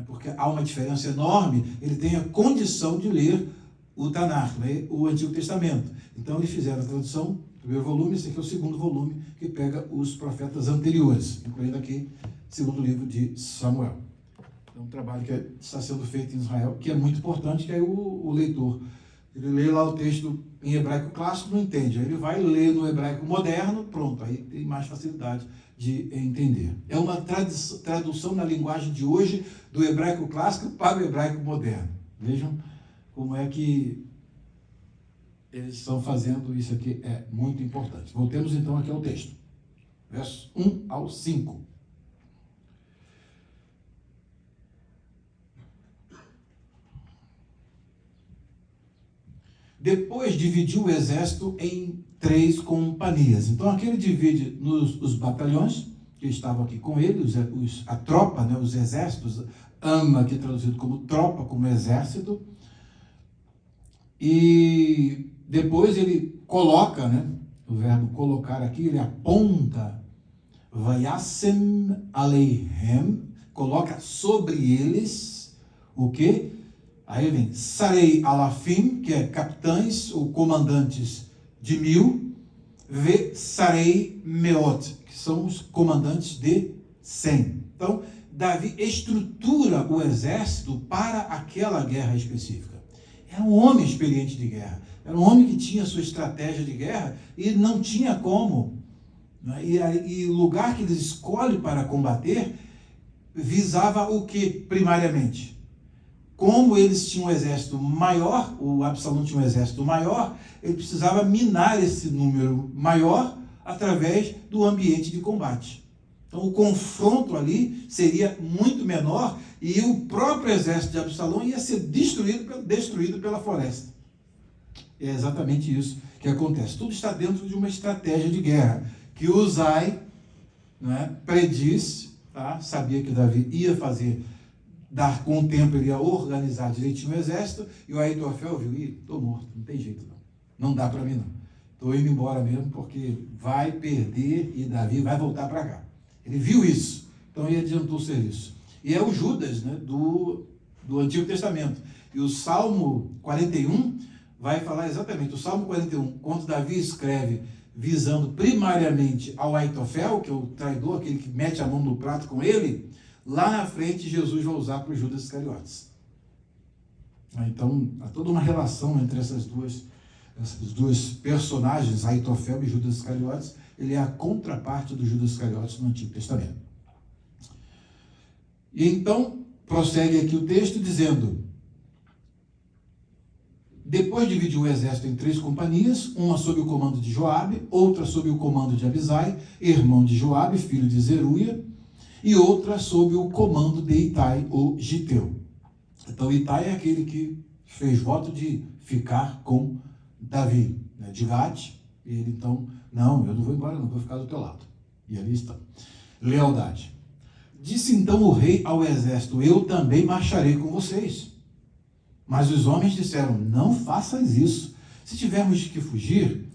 porque há uma diferença enorme, ele tem a condição de ler o Tanakh, ler o Antigo Testamento. Então, eles fizeram a tradução, primeiro volume, esse aqui é o segundo volume, que pega os profetas anteriores, incluindo aqui o segundo livro de Samuel. É um trabalho que está sendo feito em Israel, que é muito importante, que aí o leitor, ele lê lá o texto em hebraico clássico, não entende. Aí ele vai ler no hebraico moderno, pronto, aí tem mais facilidade de entender. É uma tradução na linguagem de hoje do hebraico clássico para o hebraico moderno. Vejam como é que eles estão fazendo isso aqui, é muito importante. Voltemos então aqui ao texto. Versos 1 ao 5. Depois dividiu o exército em 3 companhias. Então aqui ele divide os batalhões que estavam aqui com ele, a tropa, né, os exércitos, ama, aqui traduzido como tropa, como exército. E depois ele coloca, né, O verbo colocar aqui, ele aponta, Vayasem Aleihem, coloca sobre eles o quê? Aí vem Sarei Alafim, que é capitães ou comandantes de 1000, Ve Sarei Meot, que são os comandantes de 100. Então, Davi estrutura o exército para aquela guerra específica. Era um homem experiente de guerra. Era um homem que tinha sua estratégia de guerra e não tinha como. E o lugar que ele escolhe para combater visava o que primariamente? Como eles tinham um exército maior, o Absalão tinha um exército maior, ele precisava minar esse número maior através do ambiente de combate. Então o confronto ali seria muito menor e o próprio exército de Absalão ia ser destruído pela floresta. É exatamente isso que acontece. Tudo está dentro de uma estratégia de guerra que Uzai, predisse, tá? Sabia que Davi ia fazer, com o tempo ele ia organizar direitinho o exército, e o Aitofel viu, estou morto, não tem jeito não dá para mim não, estou indo embora mesmo porque vai perder e Davi vai voltar para cá. Ele viu isso, então ele adiantou o serviço. E é o Judas, do Antigo Testamento. E o Salmo 41 vai falar exatamente, o Salmo 41, quando Davi escreve visando primariamente ao Aitofel, que é o traidor, aquele que mete a mão no prato com ele, lá na frente Jesus vai usar para o Judas Iscariotes. Então, há toda uma relação entre essas duas personagens, Aitofel e Judas Iscariotes. Ele é a contraparte do Judas Iscariotes no Antigo Testamento. E então, prossegue aqui o texto dizendo: depois dividiu o exército em 3 companhias, uma sob o comando de Joabe, outra sob o comando de Abisai, irmão de Joabe, filho de Zeruia, e outra sob o comando de Itai, o Giteu. Então Itai é aquele que fez voto de ficar com Davi, de Gate, e ele então, não, eu não vou embora, não vou ficar do teu lado. E ali está. Lealdade. Disse então o rei ao exército: eu também marcharei com vocês. Mas os homens disseram: não faças isso. Se tivermos que fugir,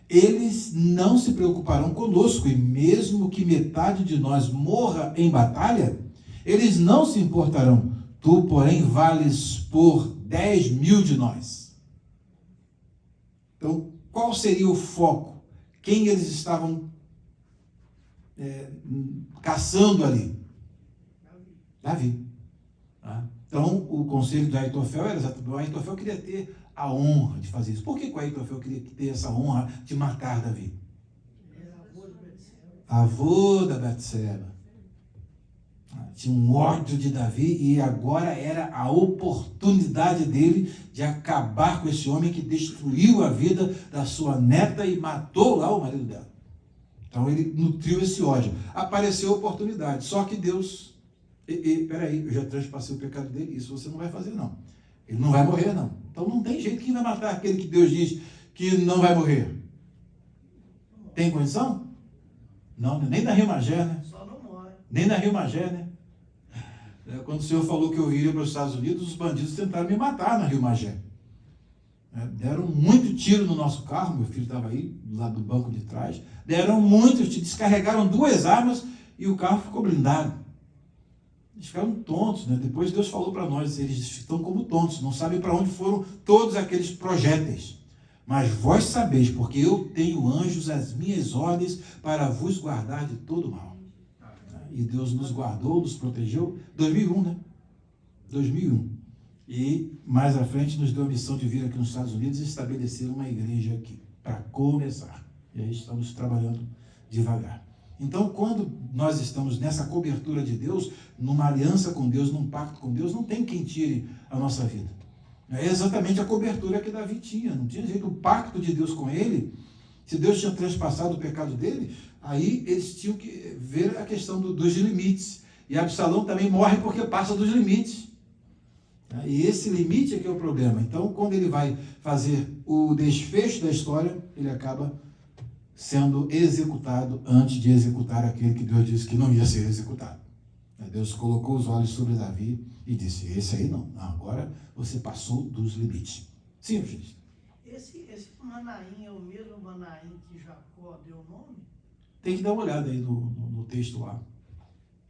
eles não se preocuparão conosco, e mesmo que metade de nós morra em batalha, eles não se importarão. Tu, porém, vales por 10.000 de nós. Então, qual seria o foco? Quem eles estavam caçando ali? Davi. Então, o conselho do Aitofel era exatamente, o Aitofel queria ter a honra de fazer isso. Por que o Aitofel queria ter essa honra de matar Davi? Avô da Batseba. Tinha um ódio de Davi e agora era a oportunidade dele de acabar com esse homem que destruiu a vida da sua neta e matou lá o marido dela. Então ele nutriu esse ódio. Apareceu a oportunidade, só que Deus... peraí, eu já transpassei o pecado dele, isso você não vai fazer não. Ele não vai morrer não. Então não tem jeito. Quem vai matar aquele que Deus diz que não vai morrer? Tem condição? Não, nem na Rio Magé, né? Só não morre. Nem na Rio Magé, né? Quando o Senhor falou que eu viria para os Estados Unidos, os bandidos tentaram me matar na Rio Magé. Deram muito tiro no nosso carro, meu filho estava aí, lá do banco de trás. Deram muito tiro, descarregaram 2 armas e o carro ficou blindado. Eles ficaram tontos, né? Depois Deus falou para nós, eles estão como tontos, não sabem para onde foram todos aqueles projéteis. Mas vós sabeis, porque eu tenho anjos às minhas ordens para vos guardar de todo mal. E Deus nos guardou, nos protegeu. 2001, né? 2001. E mais à frente nos deu a missão de vir aqui nos Estados Unidos e estabelecer uma igreja aqui, para começar. E aí estamos trabalhando devagar. Então, quando nós estamos nessa cobertura de Deus, numa aliança com Deus, num pacto com Deus, não tem quem tire a nossa vida. É exatamente a cobertura que Davi tinha. Não tinha jeito. O pacto de Deus com ele, se Deus tinha transpassado o pecado dele, aí eles tinham que ver a questão dos limites. E Absalão também morre porque passa dos limites. E esse limite é que é o problema. Então, quando ele vai fazer o desfecho da história, ele acaba sendo executado antes de executar aquele que Deus disse que não ia ser executado. Deus colocou os olhos sobre Davi e disse: esse aí não, agora você passou dos limites. Sim, gente. Esse Manaim é o mesmo Manaim Manaim que Jacó deu o nome, Tem que dar uma olhada aí no texto lá.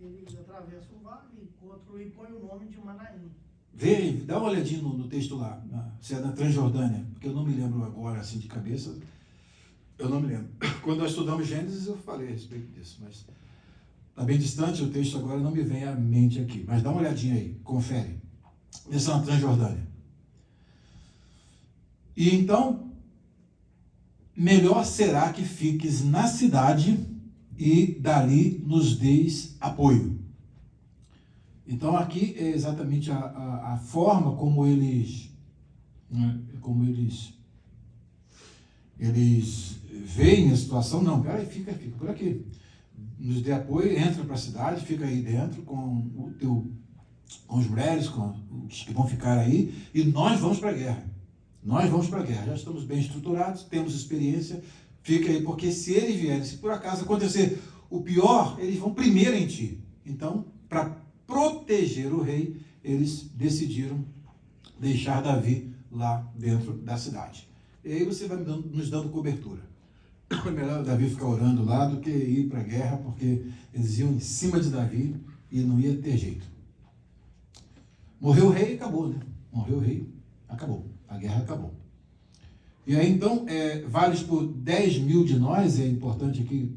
eles atravessam o vale, encontram e põe o nome de Manaim. Vê, dá uma olhadinha no texto lá, se é da Transjordânia, porque eu não me lembro agora, assim, de cabeça, eu não me lembro. Quando nós estudamos Gênesis, eu falei a respeito disso, mas está bem distante o texto agora, não me vem à mente aqui. Mas dá uma olhadinha aí, confere. Essa é na Transjordânia. E então, melhor será que fiques na cidade e dali nos deis apoio. Então aqui é exatamente a forma como eles veem a situação. Não, peraí, fica por aqui. Nos dê apoio, entra para a cidade, fica aí dentro com os mulheres, com os que vão ficar aí, e nós vamos para a guerra. Nós vamos para a guerra. Já estamos bem estruturados, temos experiência, fica aí, porque se eles vierem, se por acaso acontecer o pior, eles vão primeiro em ti. Então, para proteger o rei, eles decidiram deixar Davi lá dentro da cidade. E aí você vai nos dando cobertura. É melhor Davi ficar orando lá do que ir para a guerra, porque eles iam em cima de Davi e não ia ter jeito. Morreu o rei, acabou, né? Morreu o rei, acabou. A guerra acabou. E aí então, vales por 10.000 de nós, é importante aqui,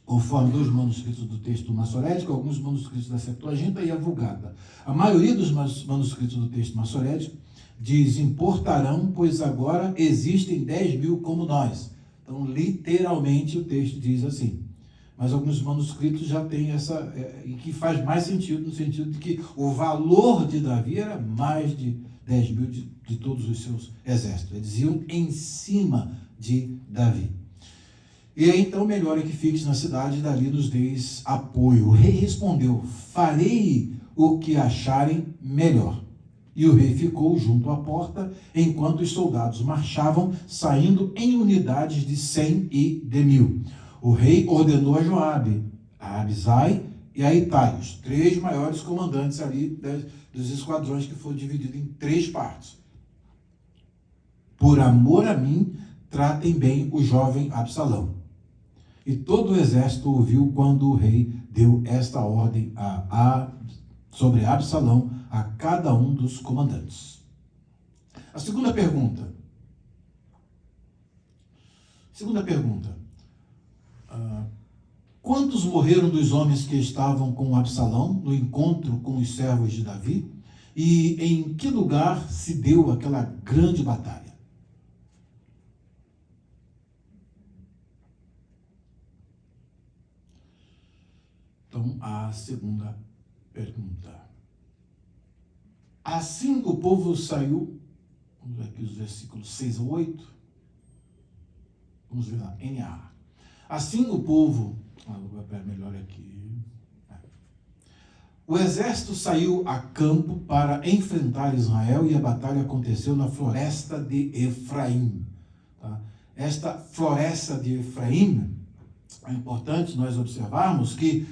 conforme dois manuscritos do texto massorético, alguns manuscritos da Septuaginta e a Vulgata. A maioria dos manuscritos do texto massorético diz: importarão, pois agora existem 10.000 como nós. Então, literalmente, o texto diz assim. Mas alguns manuscritos já têm e que faz mais sentido, no sentido de que o valor de Davi era mais de 10.000 de todos os seus exércitos. Eles iam em cima de Davi. E aí, então, melhor é que fiques na cidade e dali nos deis apoio. O rei respondeu: farei o que acharem melhor. E o rei ficou junto à porta, enquanto os soldados marchavam, saindo em unidades de 100 e de 1.000. O rei ordenou a Joabe, a Abisai e a Itai, os 3 maiores comandantes ali dos esquadrões, que foram divididos em 3 partes. Por amor a mim, tratem bem o jovem Absalão. E todo o exército ouviu quando o rei deu esta ordem sobre Absalão a cada um dos comandantes. A segunda pergunta. Quantos morreram dos homens que estavam com Absalão no encontro com os servos de Davi? E em que lugar se deu aquela grande batalha? Então, a segunda pergunta. Assim o povo saiu, vamos ver aqui os versículos 6 a 8. Vamos ver lá, NA. Assim o povo, vou pegar melhor aqui. O exército saiu a campo para enfrentar Israel e a batalha aconteceu na floresta de Efraim. Tá? Esta floresta de Efraim, é importante nós observarmos que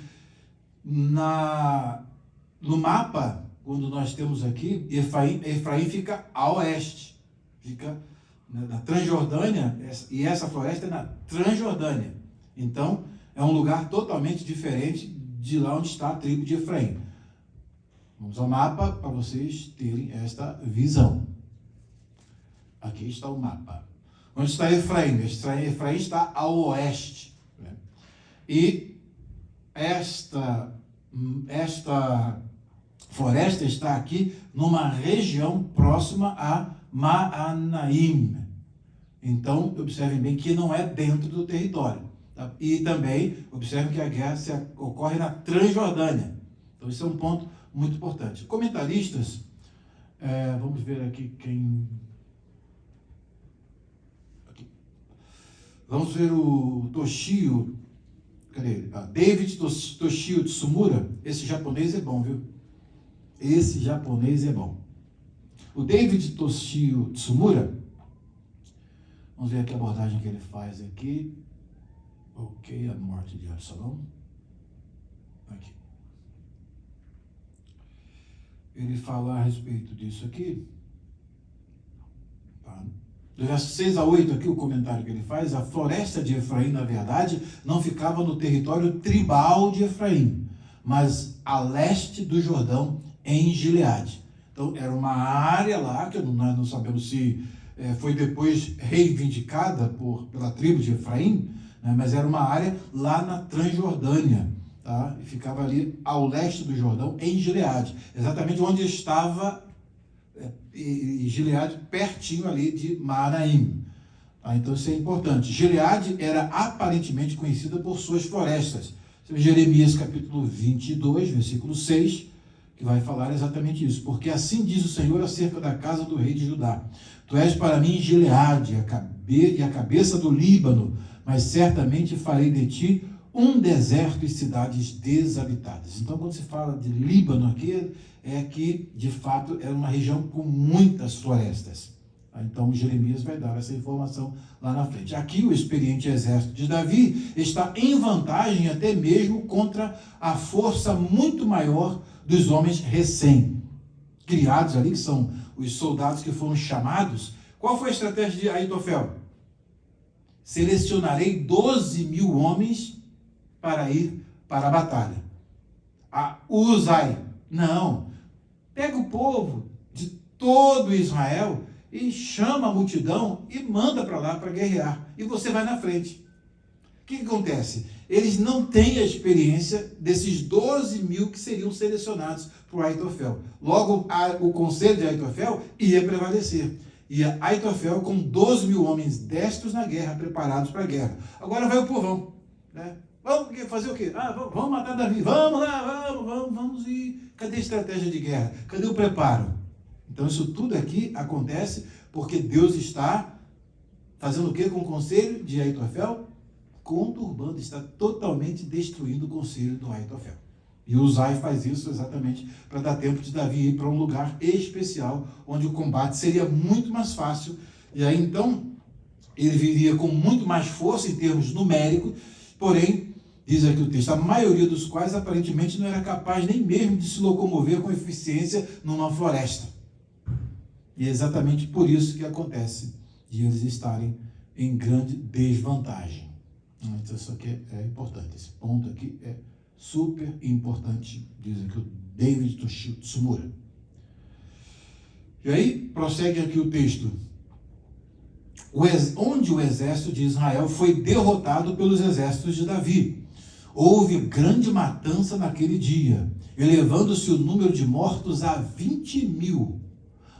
no mapa, quando nós temos aqui, Efraim fica a oeste, fica na Transjordânia, e essa floresta é na Transjordânia. Então, é um lugar totalmente diferente de lá onde está a tribo de Efraim. Vamos ao mapa para vocês terem esta visão. Aqui está o mapa. Onde está Efraim? Efraim está ao oeste. Né? E esta floresta está aqui numa região próxima a Maanaim. Então, observem bem que não é dentro do território. Tá? E também, observem que a guerra ocorre na Transjordânia. Então, esse é um ponto muito importante. Comentaristas, vamos ver aqui quem... Aqui. Vamos ver o Toshio... Cadê ele? David Toshio Tsumura. Esse japonês é bom, viu? Esse japonês é bom. O David Toshio Tsumura, vamos ver aqui a abordagem que ele faz aqui. Ok, a morte de Absalão. Aqui. Ele fala a respeito disso aqui. Tá? Do verso 6 a 8, aqui o comentário que ele faz, a floresta de Efraim, na verdade, não ficava no território tribal de Efraim, mas a leste do Jordão, em Gileade. Então, era uma área lá, que nós não sabemos se foi depois reivindicada pela tribo de Efraim, né, mas era uma área lá na Transjordânia, tá? E ficava ali ao leste do Jordão, em Gileade, exatamente onde estava Gileade, pertinho ali de Maanaim. Tá? Então isso é importante. Gileade era aparentemente conhecida por suas florestas. Jeremias capítulo 22, versículo 6, que vai falar exatamente isso. Porque assim diz o Senhor acerca da casa do rei de Judá: Tu és para mim Gileade, a cabeça do Líbano, mas certamente farei de ti um deserto e cidades desabitadas. Então, quando se fala de Líbano aqui, é que, de fato, é uma região com muitas florestas. Então, Jeremias vai dar essa informação lá na frente. Aqui, o experiente exército de Davi está em vantagem até mesmo contra a força muito maior dos homens recém-criados ali, que são os soldados que foram chamados. Qual foi a estratégia de Aitofel? Selecionarei 12 mil homens para ir para a batalha. Uzai, não. Pega o povo de todo Israel e chama a multidão e manda para lá para guerrear. E você vai na frente. O que acontece? Eles não têm a experiência desses 12 mil que seriam selecionados por Aitofel. Logo, o conselho de Aitofel ia prevalecer. E Aitofel com 12 mil homens destros na guerra, preparados para a guerra. Agora vai o povão, né? Vamos fazer o quê? Vamos matar Davi. Vamos lá, vamos. E cadê a estratégia de guerra? Cadê o preparo? Então isso tudo aqui acontece porque Deus está fazendo o quê com o conselho de Aitofel? Conturbando, está totalmente destruindo o conselho do Aitofel. E Uzai faz isso exatamente para dar tempo de Davi ir para um lugar especial, onde o combate seria muito mais fácil. E aí então ele viria com muito mais força em termos numéricos, porém, diz aqui o texto, a maioria dos quais aparentemente não era capaz nem mesmo de se locomover com eficiência numa floresta. E é exatamente por isso que acontece de eles estarem em grande desvantagem. Então isso aqui é importante, esse ponto aqui é super importante, diz aqui o David Toshio Tsumura. E aí, prossegue aqui o texto. Onde o exército de Israel foi derrotado pelos exércitos de Davi. Houve grande matança naquele dia, elevando-se o número de mortos a 20 mil.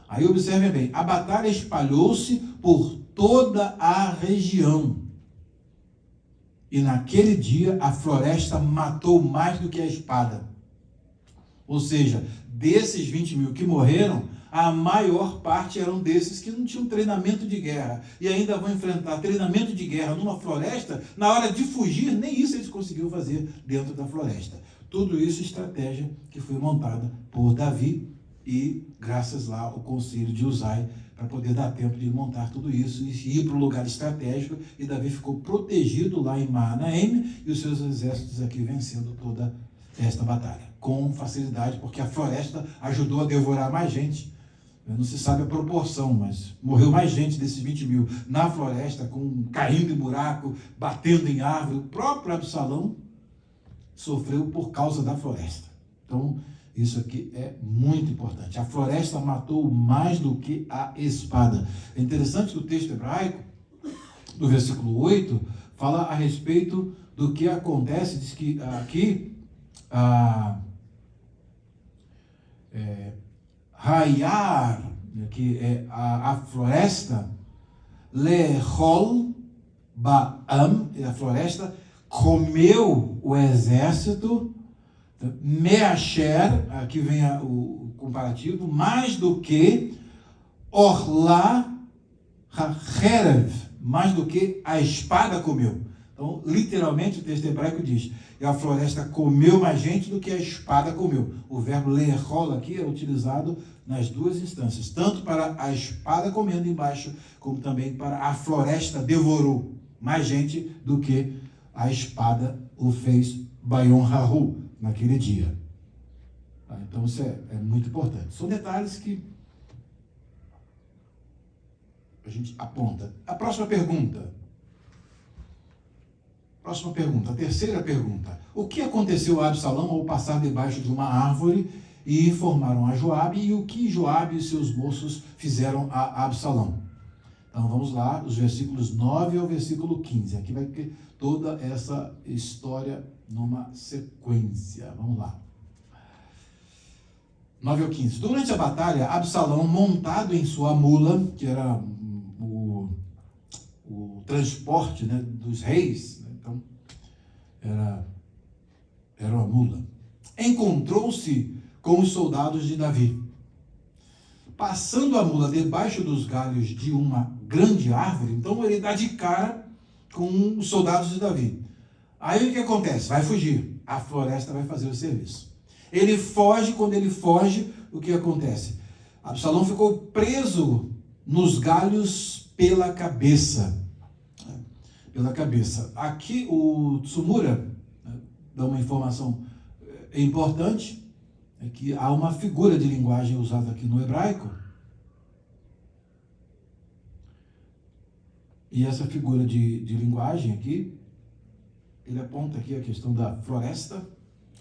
Aí observem bem, a batalha espalhou-se por toda a região. E naquele dia a floresta matou mais do que a espada. Ou seja, desses 20 mil que morreram, a maior parte eram desses que não tinham treinamento de guerra. E ainda vão enfrentar treinamento de guerra numa floresta, na hora de fugir, nem isso eles conseguiram fazer dentro da floresta. Tudo isso é estratégia que foi montada por Davi e graças lá ao conselho de Uzai, para poder dar tempo de montar tudo isso e ir para um lugar estratégico, e Davi ficou protegido lá em Maanaim, e os seus exércitos aqui vencendo toda esta batalha, com facilidade, porque a floresta ajudou a devorar mais gente. Não se sabe a proporção, mas morreu mais gente desses 20 mil na floresta, caindo em buraco, batendo em árvore. O próprio Absalão sofreu por causa da floresta. Então, isso aqui é muito importante. A floresta matou mais do que a espada. É interessante que o texto hebraico, do versículo 8, fala a respeito do que acontece. Diz que aqui, Hayar, que é a floresta, Lehol Baam, a floresta, comeu o exército, Measher, aqui vem o comparativo, mais do que Orlá Herev, mais do que a espada comeu. Então, literalmente, o texto hebraico diz, e a floresta comeu mais gente do que a espada comeu. O verbo leerol aqui é utilizado nas duas instâncias, tanto para a espada comendo embaixo, como também para a floresta devorou mais gente do que a espada o fez Bayon Haru naquele dia. Então isso é muito importante. São detalhes que a gente aponta. A próxima pergunta. A terceira pergunta. O que aconteceu a Absalão ao passar debaixo de uma árvore e informaram a Joabe, e o que Joabe e seus moços fizeram a Absalão? Então vamos lá, os versículos 9 ao versículo 15. Aqui vai ter toda essa história numa sequência. Vamos lá. 9 ao 15. Durante a batalha, Absalão, montado em sua mula, que era o transporte, né, dos reis, né, então era uma mula, encontrou-se com os soldados de Davi. Passando a mula debaixo dos galhos de uma grande árvore, então ele dá de cara com os soldados de Davi. Aí o que acontece? Vai fugir. A floresta vai fazer o serviço. Ele foge. Quando ele foge, o que acontece? Absalão ficou preso nos galhos pela cabeça. Aqui o Tsumura, né, dá uma informação importante, é que há uma figura de linguagem usada aqui no hebraico, e essa figura de linguagem aqui, ele aponta aqui a questão da floresta,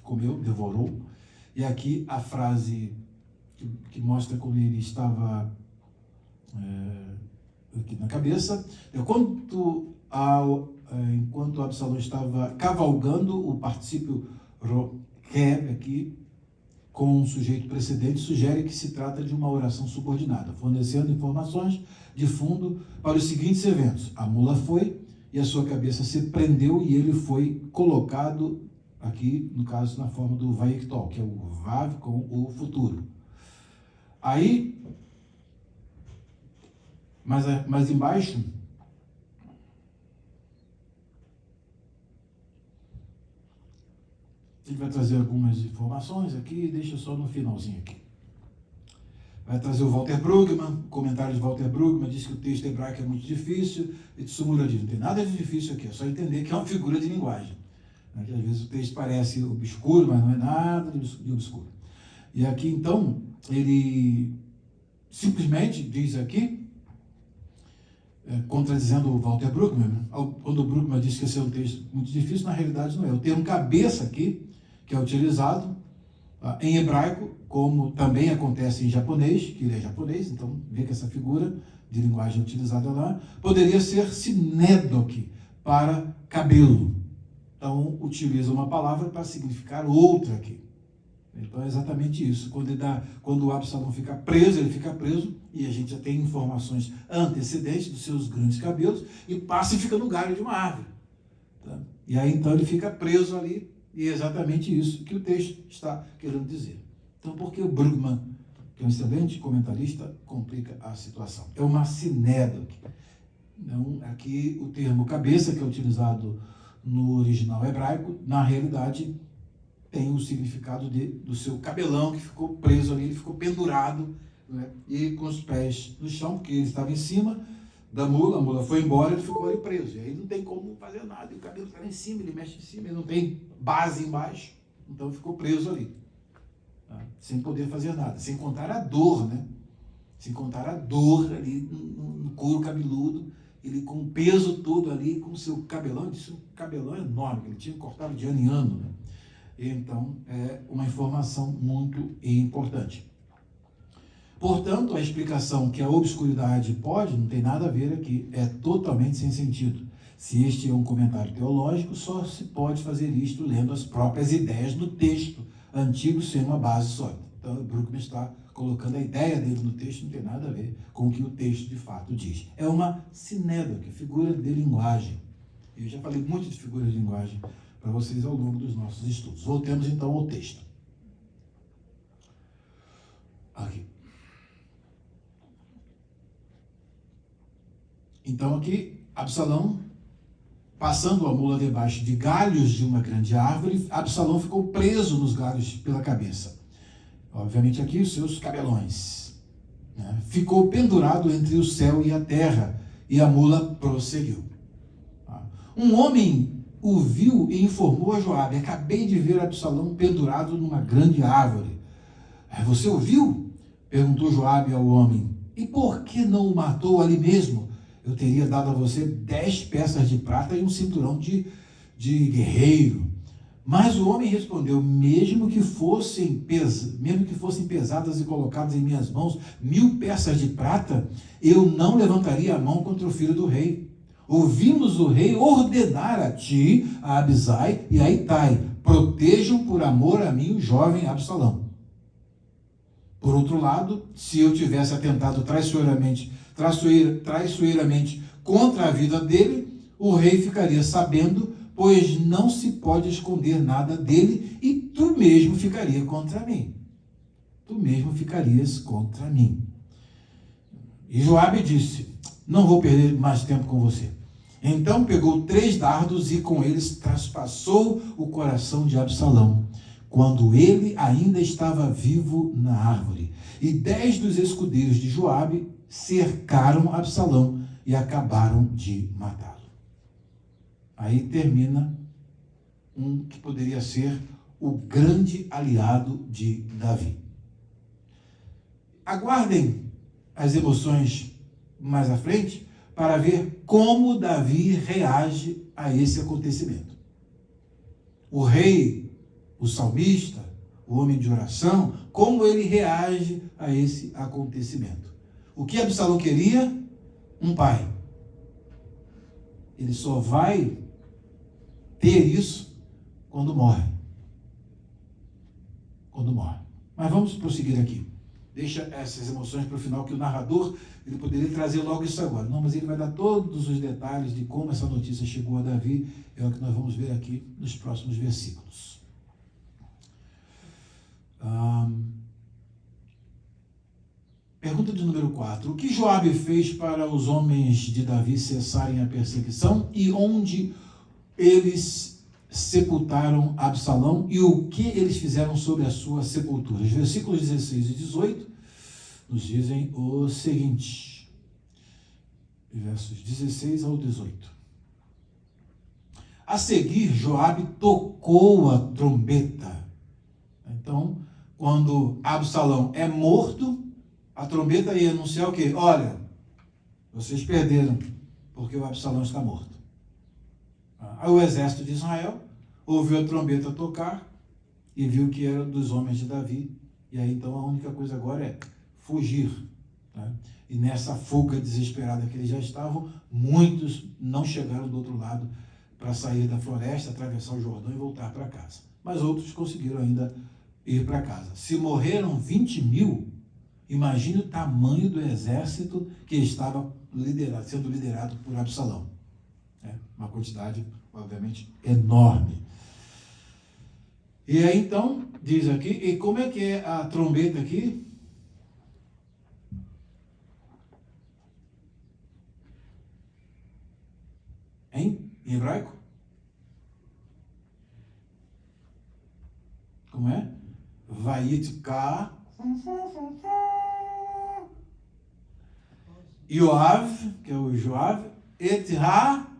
comeu, devorou, e aqui a frase que mostra como ele estava aqui na cabeça, enquanto Absalão estava cavalgando, o particípio roqueb aqui, com um sujeito precedente, sugere que se trata de uma oração subordinada, fornecendo informações de fundo para os seguintes eventos. A mula foi e a sua cabeça se prendeu e ele foi colocado aqui, no caso, na forma do Vayictol, que é o Vav com o futuro. Aí, mais embaixo, ele vai trazer algumas informações aqui, deixa só no finalzinho aqui. Vai trazer o Walter Brueggemann, o comentário de Walter Brueggemann diz que o texto hebraico é muito difícil, e Tsumura diz, não tem nada de difícil aqui, é só entender que é uma figura de linguagem. Às vezes o texto parece obscuro, mas não é nada de obscuro. E aqui, então, ele simplesmente diz aqui, contradizendo o Walter Brueggemann, quando o Brueggemann diz que esse é um texto muito difícil, na realidade não é. O termo cabeça aqui, que é utilizado em hebraico, como também acontece em japonês, que ele é japonês, então vê que essa figura de linguagem utilizada lá, poderia ser sinedok, para cabelo. Então, utiliza uma palavra para significar outra aqui. Então, é exatamente isso. Quando o Absalão fica preso, ele fica preso, e a gente já tem informações antecedentes dos seus grandes cabelos, e passa e fica no galho de uma árvore. Tá? E aí, então, ele fica preso ali, e é exatamente isso que o texto está querendo dizer. Então, por que o Brueggemann, que é um excelente comentarista, complica a situação? É uma sinédoque. Então, aqui o termo cabeça, que é utilizado no original hebraico, na realidade tem o significado do seu cabelão que ficou preso ali, ele ficou pendurado, né, e com os pés no chão, porque ele estava em cima da mula, a mula foi embora, ele ficou ali preso. E aí não tem como fazer nada, e o cabelo está lá em cima, ele mexe em cima, ele não tem base embaixo, então ficou preso ali, tá, sem poder fazer nada, sem contar a dor, né? Sem contar a dor ali no couro cabeludo, ele com o peso todo ali, com o seu cabelão, um cabelão enorme, que ele tinha cortado de ano em ano, né? Então, é uma informação muito importante. Portanto, a explicação que a obscuridade pode, não tem nada a ver aqui, é totalmente sem sentido. Se este é um comentário teológico, só se pode fazer isto lendo as próprias ideias do texto antigo sem uma base sólida. Então, o Brueggemann está colocando a ideia dele no texto, não tem nada a ver com o que o texto de fato diz. É uma sinédoque, figura de linguagem. Eu já falei muito de figuras de linguagem para vocês ao longo dos nossos estudos. Voltemos então ao texto. Aqui. Então aqui, Absalão, passando a mula debaixo de galhos de uma grande árvore, Absalão ficou preso nos galhos pela cabeça. Obviamente aqui os seus cabelões. Né? Ficou pendurado entre o céu e a terra, e a mula prosseguiu. Um homem o viu e informou a Joabe: acabei de ver Absalão pendurado numa grande árvore. Você o viu? Perguntou Joabe ao homem. E por que não o matou ali mesmo? Eu teria dado a você 10 peças de prata e um cinturão de guerreiro. Mas o homem respondeu, mesmo que fossem pesadas e colocadas em minhas mãos 1000 peças de prata, eu não levantaria a mão contra o filho do rei. Ouvimos o rei ordenar a ti, a Abisai e a Itai, protejam por amor a mim o jovem Absalão. Por outro lado, se eu tivesse atentado traiçoeiramente contra a vida dele, o rei ficaria sabendo, pois não se pode esconder nada dele, e tu mesmo ficaria contra mim. Tu mesmo ficarias contra mim. E Joabe disse, não vou perder mais tempo com você. Então pegou 3 dardos e com eles traspassou o coração de Absalão, quando ele ainda estava vivo na árvore. E 10 dos escudeiros de Joabe cercaram Absalão e acabaram de matá-lo. Aí termina um que poderia ser o grande aliado de Davi. Aguardem as emoções mais à frente para ver como Davi reage a esse acontecimento. O rei, o salmista, o homem de oração, como ele reage a esse acontecimento. O que Absalão queria? Um pai. Ele só vai ter isso quando morre. Quando morre. Mas vamos prosseguir aqui. Deixa essas emoções para o final, que o narrador ele poderia trazer logo isso agora. Não, mas ele vai dar todos os detalhes de como essa notícia chegou a Davi. É o que nós vamos ver aqui nos próximos versículos. Pergunta de número 4. O que Joabe fez para os homens de Davi cessarem a perseguição e onde eles sepultaram Absalão e o que eles fizeram sobre a sua sepultura? Os versículos 16 e 18 nos dizem o seguinte, versos 16 ao 18. A seguir, Joabe tocou a trombeta. Então, quando Absalão é morto, a trombeta ia anunciar o quê? Olha, vocês perderam, porque o Absalão está morto. Aí o exército de Israel ouviu a trombeta tocar e viu que era dos homens de Davi. E aí então a única coisa agora é fugir. Tá? E nessa fuga desesperada que eles já estavam, muitos não chegaram do outro lado para sair da floresta, atravessar o Jordão e voltar para casa. Mas outros conseguiram ainda ir para casa. Se morreram 20.000, imagine o tamanho do exército que estava sendo liderado por Absalão. Uma quantidade, obviamente, enorme. E aí, então, diz aqui, e como é que é a trombeta aqui? Em hebraico? Como é? Vayitka Yoav, que é o Joav, et ha-shofar.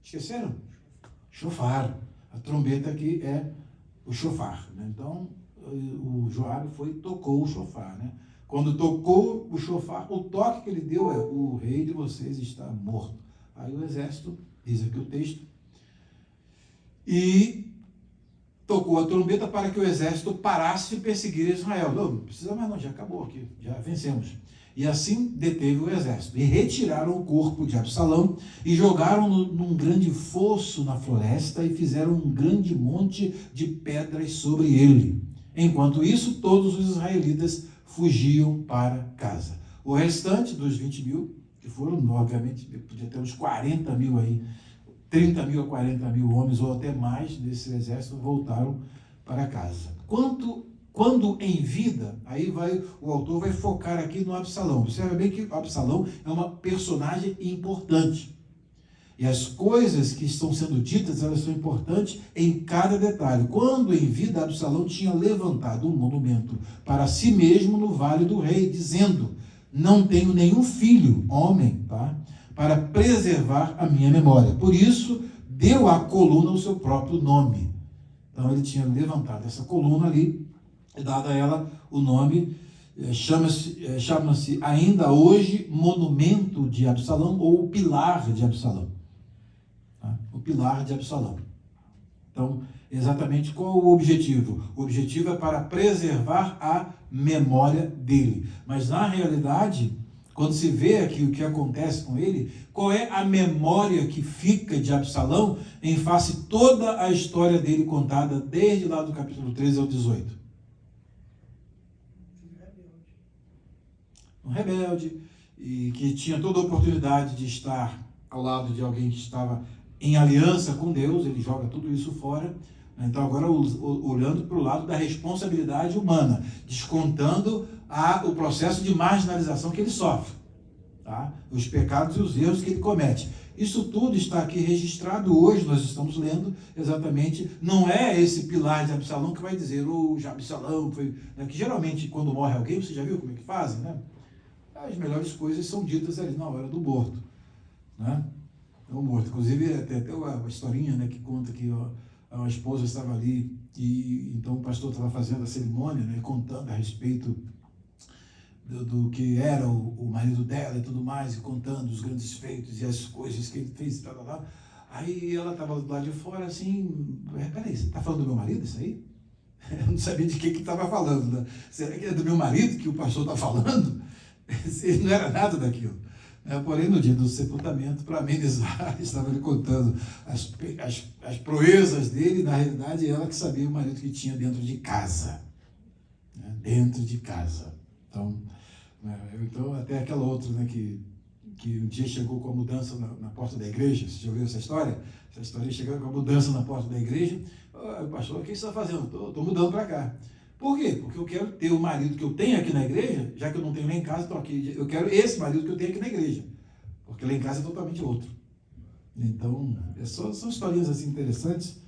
Esqueceram? Shofar. A trombeta aqui é o shofar. Né? Então, o Joabe tocou o shofar. Né? Quando tocou o shofar, o toque que ele deu é: o rei de vocês está morto. Aí o exército, diz aqui o texto, e tocou a trombeta para que o exército parasse de perseguir Israel. Não precisa mais não, já acabou aqui, já vencemos. E assim deteve o exército. E retiraram o corpo de Absalão e jogaram-no num grande fosso na floresta e fizeram um grande monte de pedras sobre ele. Enquanto isso, todos os israelitas fugiam para casa. O restante dos 20.000, que foram, obviamente, podia ter uns 40.000 aí, 30.000 a 40.000 homens ou até mais desse exército voltaram para casa. Quando em vida, aí o autor vai focar aqui no Absalão. Observe bem que o Absalão é uma personagem importante. E as coisas que estão sendo ditas, elas são importantes em cada detalhe. Quando em vida, Absalão tinha levantado um monumento para si mesmo no Vale do Rei, dizendo: não tenho nenhum filho, homem, tá? Para preservar a minha memória. Por isso, deu à coluna o seu próprio nome. Então, ele tinha levantado essa coluna ali, e dado a ela o nome chama-se ainda hoje monumento de Absalão ou o pilar de Absalão. Tá? O pilar de Absalão. Então, exatamente qual o objetivo? O objetivo é para preservar a memória dele. Mas, na realidade, quando se vê aqui o que acontece com ele, qual é a memória que fica de Absalão em face toda a história dele contada desde lá do capítulo 13 ao 18? Um rebelde, e que tinha toda a oportunidade de estar ao lado de alguém que estava em aliança com Deus. Ele joga tudo isso fora. Então, agora olhando para o lado da responsabilidade humana, descontando o processo de marginalização que ele sofre, tá? Os pecados e os erros que ele comete. Isso tudo está aqui registrado hoje, nós estamos lendo exatamente. Não é esse pilar de Absalão que vai dizer, já Absalão foi... Né? Que geralmente, quando morre alguém, você já viu como é que fazem, né? As melhores coisas são ditas ali na hora do morto, né? O morto. Inclusive, tem até uma historinha, né, que conta que a esposa estava ali e então o pastor estava fazendo a cerimônia, né, contando a respeito do que era o marido dela e tudo mais, e contando os grandes feitos e as coisas que ele fez, blá, blá, blá. Aí ela estava do lado de fora assim, peraí, você está falando do meu marido isso aí? Eu não sabia de que estava falando, né? Será que é do meu marido que o pastor está falando? Não era nada daquilo. Porém, no dia do sepultamento, para amenizar, estava lhe contando as proezas dele. Na realidade, ela que sabia o marido que tinha dentro de casa. Né? Dentro de casa. Então, até aquela outra, né, que um dia chegou com a mudança na porta da igreja. Você já ouviu essa história? Essa história chegou com a mudança na porta da igreja. Pastor, o que você está fazendo? Estou mudando para cá. Por quê? Porque eu quero ter o marido que eu tenho aqui na igreja, já que eu não tenho lá em casa, estou aqui. Eu quero esse marido que eu tenho aqui na igreja, porque lá em casa é totalmente outro. Então, são historinhas assim interessantes.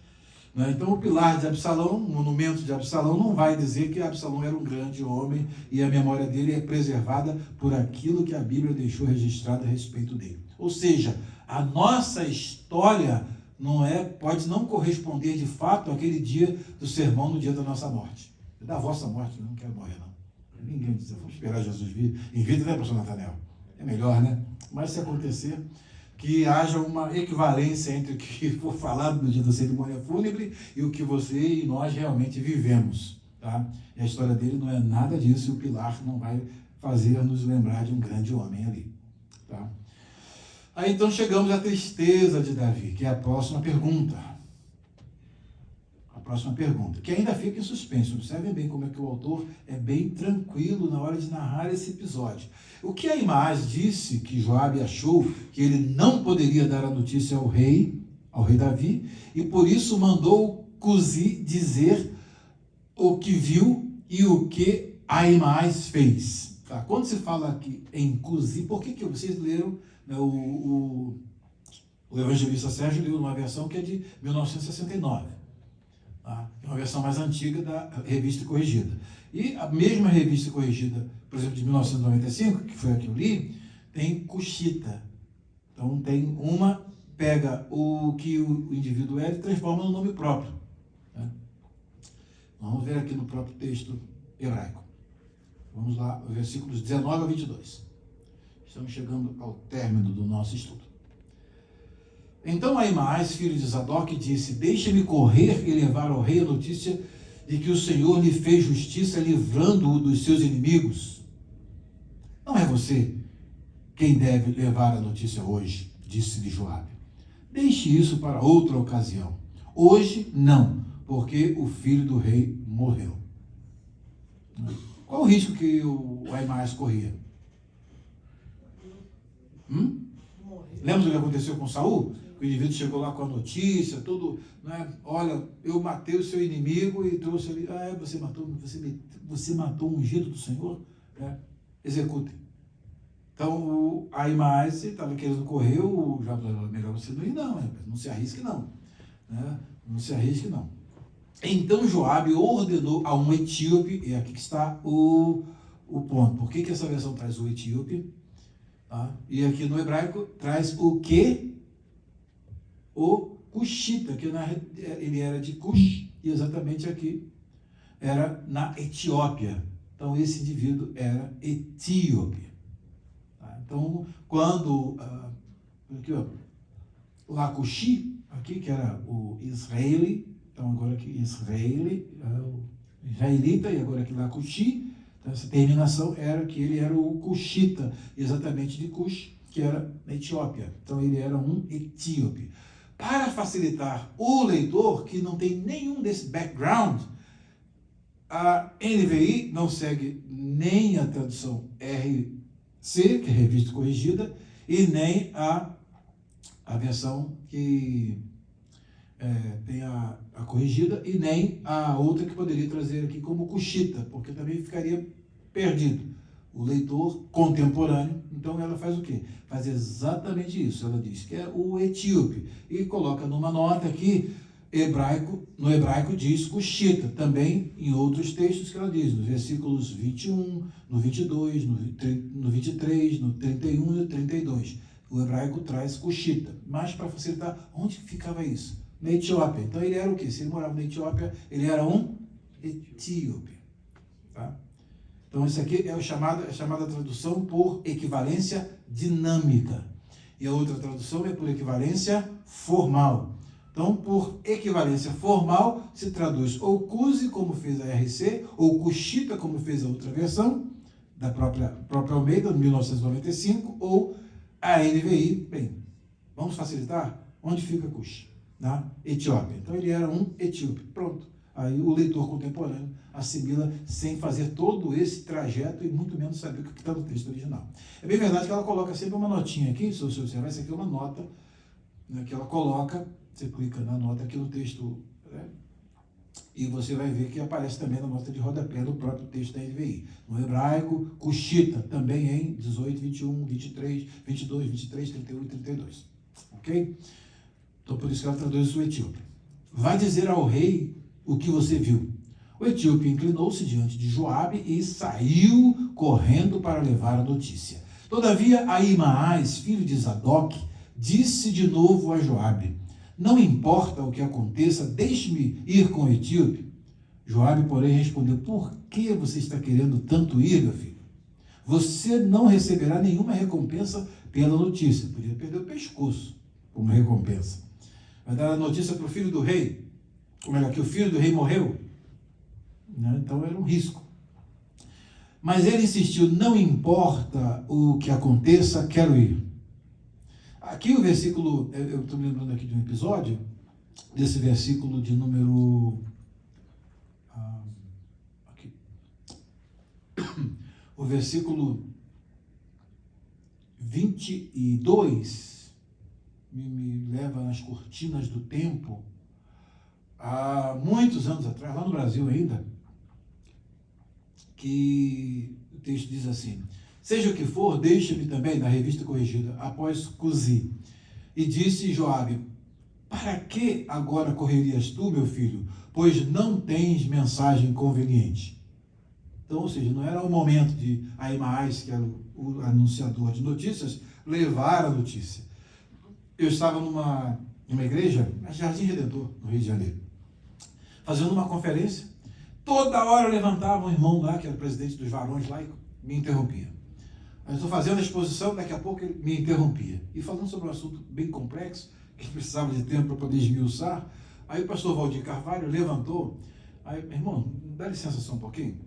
Né? Então, o pilar de Absalão, o monumento de Absalão, não vai dizer que Absalão era um grande homem e a memória dele é preservada por aquilo que a Bíblia deixou registrado a respeito dele. Ou seja, a nossa história pode não corresponder de fato àquele dia do sermão, no dia da nossa morte. Da vossa morte, eu não quero morrer, não. Ninguém diz, vamos esperar Jesus vir em vida, né, pastor Nathaniel? É melhor, né? Mas se acontecer, que haja uma equivalência entre o que for falado no dia da cerimônia fúnebre e o que você e nós realmente vivemos, tá? E a história dele não é nada disso, e o pilar não vai fazer nos lembrar de um grande homem ali, tá? Aí então chegamos à tristeza de Davi, que é a próxima pergunta. Próxima pergunta, que ainda fica em suspenso. Observem bem como é que o autor é bem tranquilo na hora de narrar esse episódio. O que Ahimaás disse que Joabe achou que ele não poderia dar a notícia ao rei Davi, e por isso mandou Cusi dizer o que viu e o que Ahimaás fez. Tá? Quando se fala aqui em Cusi, por que vocês leram, né, o evangelista Sérgio leu uma versão que é de 1969. É uma versão mais antiga da Revista Corrigida. E a mesma Revista Corrigida, por exemplo, de 1995, que foi a que eu li, tem Cushita. Então, pega o que o indivíduo é e transforma no nome próprio. Né? Vamos ver aqui no próprio texto hebraico. Vamos lá, versículos 19 a 22. Estamos chegando ao término do nosso estudo. Então Ahimaás, filho de Zadok, disse: deixe-me correr e levar ao rei a notícia de que o Senhor lhe fez justiça, livrando-o dos seus inimigos. Não é você quem deve levar a notícia hoje, disse-lhe Joabe. Deixe isso para outra ocasião. Hoje não, porque o filho do rei morreu. Qual o risco que o Ahimaás corria? Lembra do que aconteceu com Saul? O indivíduo chegou lá com a notícia, tudo, né? Olha, eu matei o seu inimigo e trouxe ali, você matou um ungido do Senhor? Executem. Então, o Ahimaás estava querendo correr, já melhor você não ir, não se arrisque não. Né? Não se arrisque não. Então Joabe ordenou a um etíope, e aqui que está o ponto. Por que essa versão traz o etíope? E aqui no hebraico traz o quê? O Cushita, que ele era de Cush, e exatamente aqui era na Etiópia. Então, esse indivíduo era etíope. Tá? Então, quando aqui, ó, Lacushi, aqui, que era o israeli, então agora aqui israeli, o israelita, e agora aqui Lacushi, então essa terminação era que ele era o cuxita, exatamente de Cush, que era na Etiópia. Então ele era um etíope. Para facilitar o leitor que não tem nenhum desse background, a NVI não segue nem a tradução RC, que é Revista Corrigida, e nem a versão que tem a corrigida, e nem a outra que poderia trazer aqui como cuxita, porque também ficaria perdido o leitor contemporâneo. Então ela faz o quê? Faz exatamente isso. Ela diz que é o etíope e coloca numa nota aqui, no hebraico diz cuxita, também em outros textos que ela diz, nos versículos 21, no 22, no 23, no 31 e no 32. O hebraico traz cuxita, mas para facilitar, onde ficava isso? Na Etiópia. Então ele era o quê? Se ele morava na Etiópia, ele era um etíope. Tá? Então isso aqui é a chamada tradução por equivalência dinâmica. E a outra tradução é por equivalência formal. Então, por equivalência formal, se traduz ou Cuse, como fez a RC, ou Cuxita, como fez a outra versão, da própria Almeida, de 1995, ou a NVI. Bem, vamos facilitar? Onde fica Cush? Na Etiópia. Então, ele era um etíope. Pronto. Aí o leitor contemporâneo assimila sem fazer todo esse trajeto e muito menos saber o que está no texto original. É bem verdade que ela coloca sempre uma notinha aqui, se você observar, isso aqui é uma nota, né, que ela coloca. Você clica na nota aqui no texto, né, e você vai ver que aparece também na nota de rodapé do próprio texto da NVI. No hebraico, Cuxita, também em 18, 21, 23, 22, 23, 31 e 32. Ok? Então, por isso que ela traduz o etíope. Vai dizer ao rei o que você viu. O etíope inclinou-se diante de Joabe e saiu correndo para levar a notícia. Todavia, Ahimaás, filho de Zadok, disse de novo a Joabe: não importa o que aconteça, deixe-me ir com o etíope. Joabe, porém, respondeu: por que você está querendo tanto ir, meu filho? Você não receberá nenhuma recompensa pela notícia. Podia perder o pescoço como recompensa. Vai dar a notícia para o filho do rei, ou melhor, que o filho do rei morreu. Então era um risco. Mas ele insistiu: não importa o que aconteça, quero ir. Aqui o versículo, eu estou me lembrando aqui de um episódio, desse versículo de número... aqui. O versículo 22 me leva nas cortinas do tempo, há muitos anos atrás, lá no Brasil ainda, que o texto diz assim: seja o que for, deixa-me também, na Revista Corrigida, após Cusi. E disse Joabe: para que agora correrias tu, meu filho, pois não tens mensagem conveniente? Então, ou seja, não era o momento de Ahimaás, que era o anunciador de notícias, levar a notícia. Eu estava numa igreja, na Jardim Redentor, no Rio de Janeiro, fazendo uma conferência. Toda hora levantava um irmão lá, que era o presidente dos varões lá, e me interrompia. Eu estou fazendo a exposição, daqui a pouco ele me interrompia. E falando sobre um assunto bem complexo, que precisava de tempo para poder esmiuçar, aí o pastor Valdir Carvalho levantou, aí, irmão, dá licença só um pouquinho,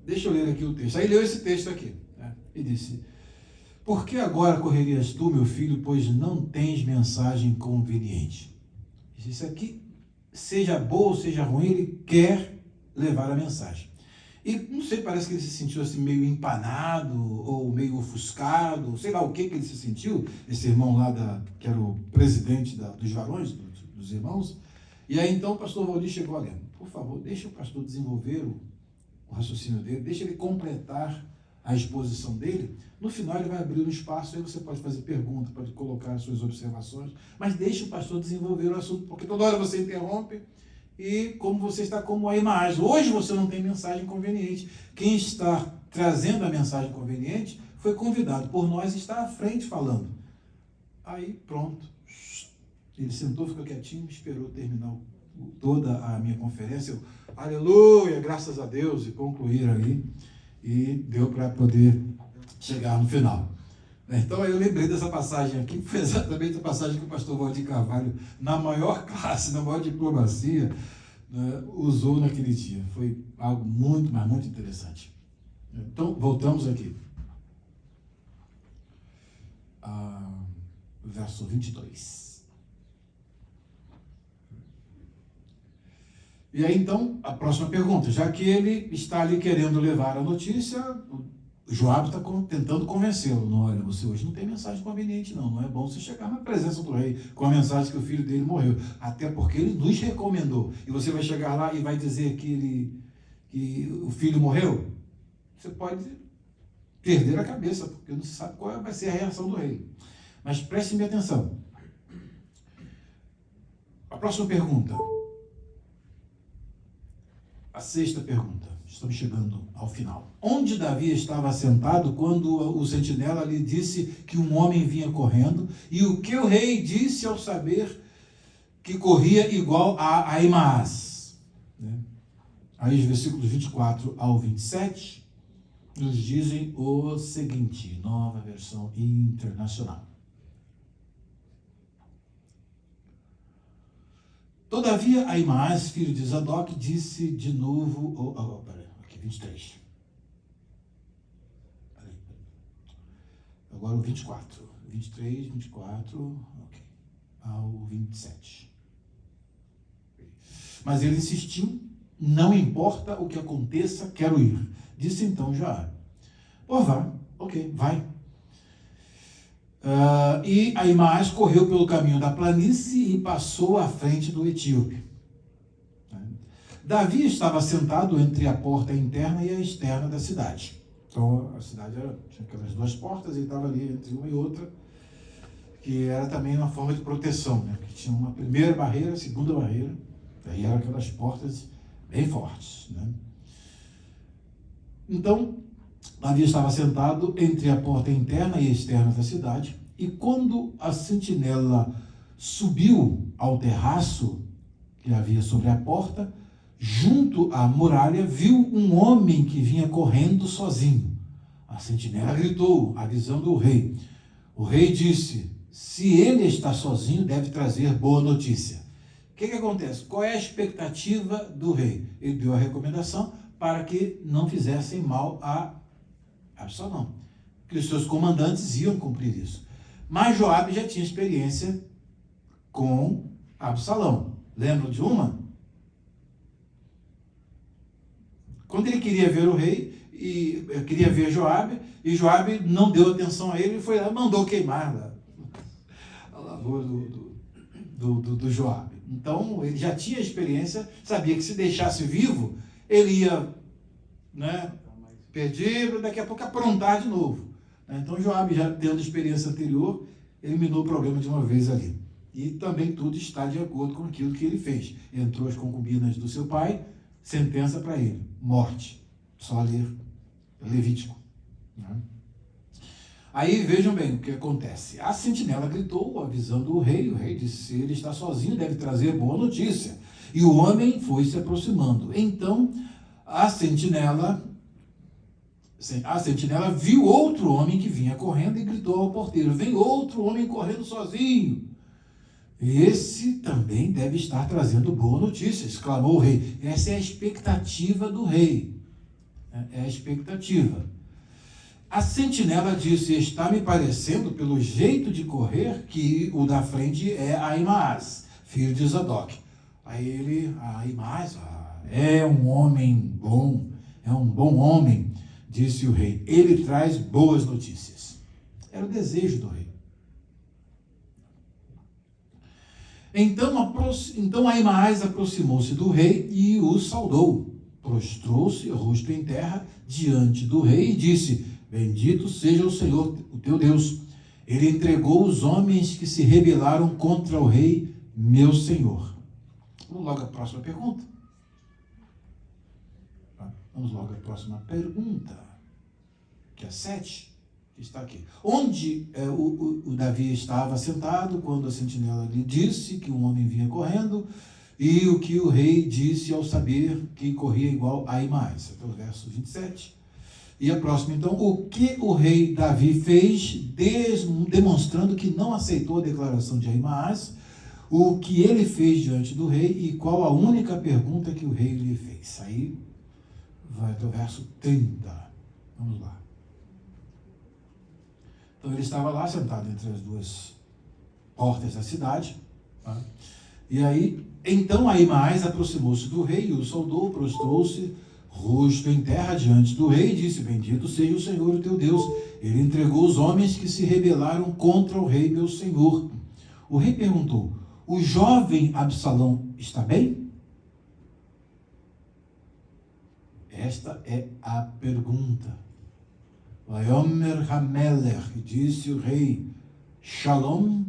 deixa eu ler aqui o texto. Aí leu esse texto aqui, né, e disse: por que agora correrias tu, meu filho, pois não tens mensagem conveniente? Isso aqui, seja boa ou seja ruim, ele quer levar a mensagem. E não sei, parece que ele se sentiu assim meio empanado, ou meio ofuscado, sei lá o que ele se sentiu, esse irmão lá, que era o presidente dos varões, dos irmãos. E aí então o pastor Valdir chegou ali: por favor, deixa o pastor desenvolver o raciocínio dele, deixa ele completar a exposição dele. No final ele vai abrir um espaço, aí você pode fazer pergunta, pode colocar as suas observações, mas deixa o pastor desenvolver o assunto, porque toda hora você interrompe. E como você está como Ahimaás, hoje você não tem mensagem conveniente. Quem está trazendo a mensagem conveniente foi convidado por nós e está à frente falando. Aí pronto, ele sentou, ficou quietinho, esperou terminar toda a minha conferência, eu, aleluia, graças a Deus, e concluir ali, e deu para poder chegar no final. Então eu lembrei dessa passagem aqui, que foi exatamente a passagem que o pastor Valdir Carvalho, na maior classe, na maior diplomacia, né, usou naquele dia. Foi algo muito, mas muito interessante. Então, voltamos aqui. Verso 22. E aí, então, a próxima pergunta. Já que ele está ali querendo levar a notícia, Joabe está tentando convencê-lo. Não, olha, você hoje não tem mensagem conveniente, não. Não é bom você chegar na presença do rei com a mensagem que o filho dele morreu. Até porque ele nos recomendou. E você vai chegar lá e vai dizer que o filho morreu? Você pode perder a cabeça, porque não se sabe qual vai ser a reação do rei. Mas preste-me atenção. A próxima pergunta. A sexta pergunta. Estamos chegando ao final. Onde Davi estava sentado quando o sentinela lhe disse que um homem vinha correndo? E o que o rei disse ao saber que corria igual a Ahimaás? Né? Aí os versículos 24 ao 27 nos dizem o seguinte, nova versão internacional. Todavia, Ahimaás, filho de Zadok, disse de novo... aqui, 23. Agora o 24. 23, 24, ok. Ao 27. Mas ele insistiu, não importa o que aconteça, quero ir. Disse então Joabe. Pô, vá, ok, vai. E Ahimaás correu pelo caminho da planície e passou à frente do etíope. Davi estava sentado entre a porta interna e a externa da cidade. Então a cidade tinha aquelas duas portas e ele estava ali entre uma e outra, que era também uma forma de proteção, né? Que tinha uma primeira barreira, segunda barreira, aí eram aquelas portas bem fortes, né? Então, Davi estava sentado entre a porta interna e externa da cidade, e quando a sentinela subiu ao terraço que havia sobre a porta, junto à muralha, viu um homem que vinha correndo sozinho. A sentinela gritou, avisando o rei. O rei disse, se ele está sozinho, deve trazer boa notícia. O que acontece? Qual é a expectativa do rei? Ele deu a recomendação para que não fizessem mal a Absalão, que os seus comandantes iam cumprir isso. Mas Joabe já tinha experiência com Absalão. Lembram de uma? Quando ele queria ver o rei, e queria ver Joabe, e Joabe não deu atenção a ele, e foi lá, mandou queimar a lavoura do Joabe. Então, ele já tinha experiência, sabia que se deixasse vivo, ele ia, né, perder, daqui a pouco aprontar de novo. Então, Joabe, já tendo experiência anterior, eliminou o problema de uma vez ali. E também tudo está de acordo com aquilo que ele fez. Entrou as concubinas do seu pai, sentença para ele, morte. Só ler Levítico. Né? Aí vejam bem o que acontece. A sentinela gritou, avisando o rei disse, se ele está sozinho, deve trazer boa notícia. E o homem foi se aproximando. Então, a sentinela viu outro homem que vinha correndo e gritou ao porteiro, vem outro homem correndo sozinho. Esse também deve estar trazendo boa notícia, exclamou o rei. Essa é a expectativa do rei. É a expectativa. A sentinela disse, está me parecendo, pelo jeito de correr, que o da frente é Ahimaás, filho de Zadok. Aí Ahimaás, é um homem bom, é um bom homem, disse o rei. Ele traz boas notícias. Era o desejo do rei. Então Ahimaás aproximou-se do rei e o saudou. Prostrou-se, rosto em terra, diante do rei e disse, bendito seja o Senhor, o teu Deus. Ele entregou os homens que se rebelaram contra o rei, meu senhor. Vamos logo à próxima pergunta. Vamos logo à próxima pergunta, que é 7. Está aqui. Onde o Davi estava sentado quando a sentinela lhe disse que um homem vinha correndo, E o que o rei disse ao saber que corria igual a Ahimaás. Até o verso 27. E a próxima, então, o que o rei Davi fez, demonstrando que não aceitou a declaração de Ahimaás, o que ele fez diante do rei e qual a única pergunta que o rei lhe fez. Aí vai até o verso 30. Vamos lá. Então ele estava lá sentado entre as duas portas da cidade. Tá? E aí, então Ahimaás aproximou-se do rei e o saudou, prostrou-se, rosto em terra diante do rei, e disse: bendito seja o Senhor, o teu Deus. Ele entregou os homens que se rebelaram contra o rei, meu senhor. O rei perguntou: o jovem Absalão está bem? Esta é a pergunta. Vayomer Hamelech, disse o rei: Shalom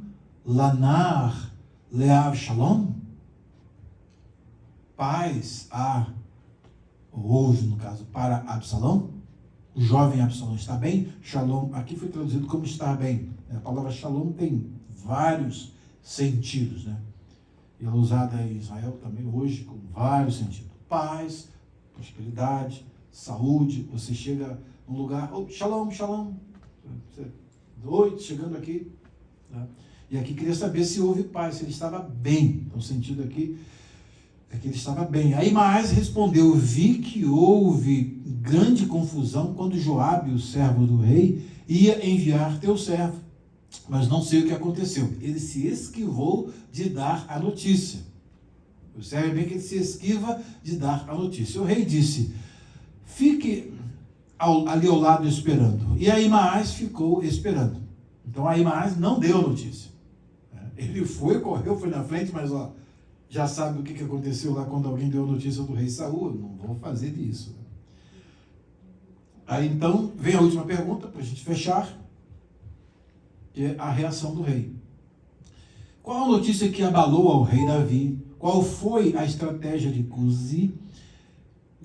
lanar leav shalom? Paz a, hoje no caso, para Absalão? O jovem Absalão está bem? Shalom, aqui foi traduzido como estar bem. A palavra shalom tem vários sentidos, né? E ela é usada em Israel também hoje com vários sentidos. Paz, prosperidade, saúde. Você chega num lugar, oh, shalom, shalom. Oi, chegando aqui. Né? E aqui queria saber se houve paz, se ele estava bem. Então, o sentido aqui é que ele estava bem. Aí Ahimaás respondeu: vi que houve grande confusão quando Joabe, o servo do rei, ia enviar teu servo, mas não sei o que aconteceu. Ele se esquivou de dar a notícia. Observe bem que ele se esquiva de dar a notícia. O rei disse: fique ali ao lado esperando. E Ahimaás ficou esperando. Então Ahimaás não deu a notícia. Ele foi, correu, foi na frente, mas ó, já sabe o que aconteceu lá quando alguém deu a notícia do rei Saul. Não vou fazer disso. Aí então vem a última pergunta para a gente fechar, que é a reação do rei. Qual a notícia que abalou ao rei Davi? Qual foi a estratégia de Cusi,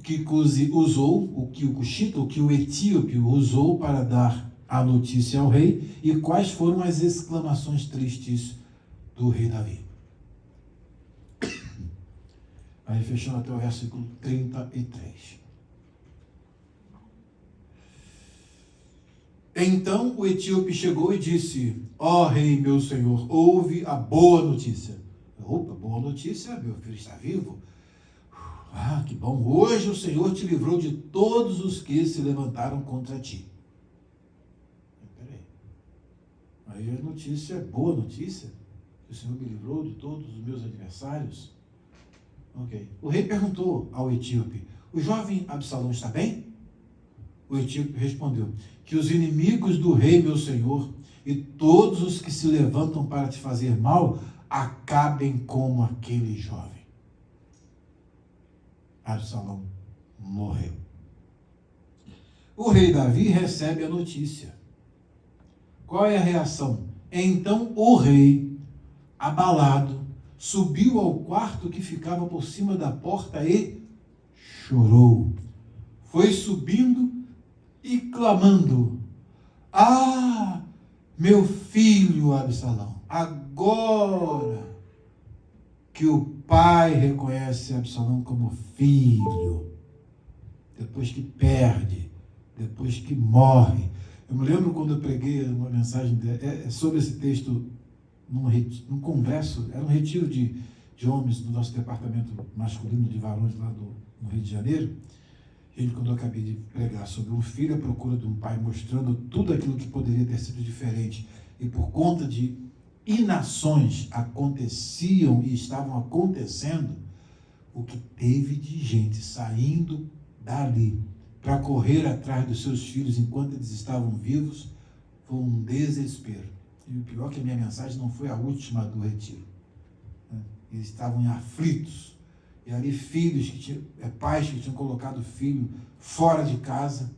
que Cusi usou, o que o Cuxita, o que o etíope usou para dar a notícia ao rei? E quais foram as exclamações tristes do rei Davi? Aí fechando até o versículo 33. Então o etíope chegou e disse: ó rei, meu senhor, ouve a boa notícia. Opa, boa notícia, meu filho está vivo. Ah, que bom, hoje o Senhor te livrou de todos os que se levantaram contra ti. Peraí. Aí a notícia é boa notícia? Que o Senhor me livrou de todos os meus adversários? Ok. O rei perguntou ao etíope: o jovem Absalão está bem? O etíope respondeu: que os inimigos do rei, meu senhor, e todos os que se levantam para te fazer mal, acabem como aquele jovem. Absalão morreu. O rei Davi recebe a notícia. Qual é a reação? Então o rei, abalado, subiu ao quarto que ficava por cima da porta e chorou. Foi subindo e clamando: ah, meu filho Absalão, agora que o pai reconhece Absalão como filho, depois que perde, depois que morre. Eu me lembro quando eu preguei uma mensagem sobre esse texto num congresso, era um retiro de homens do nosso departamento masculino de varões lá no Rio de Janeiro. E quando eu acabei de pregar sobre um filho à procura de um pai, mostrando tudo aquilo que poderia ter sido diferente, e por conta de inações aconteciam e estavam acontecendo, o que teve de gente saindo dali para correr atrás dos seus filhos enquanto eles estavam vivos, foi um desespero. E o pior é que a minha mensagem não foi a última do retiro. Eles estavam aflitos. E ali pais que tinham colocado o filho fora de casa,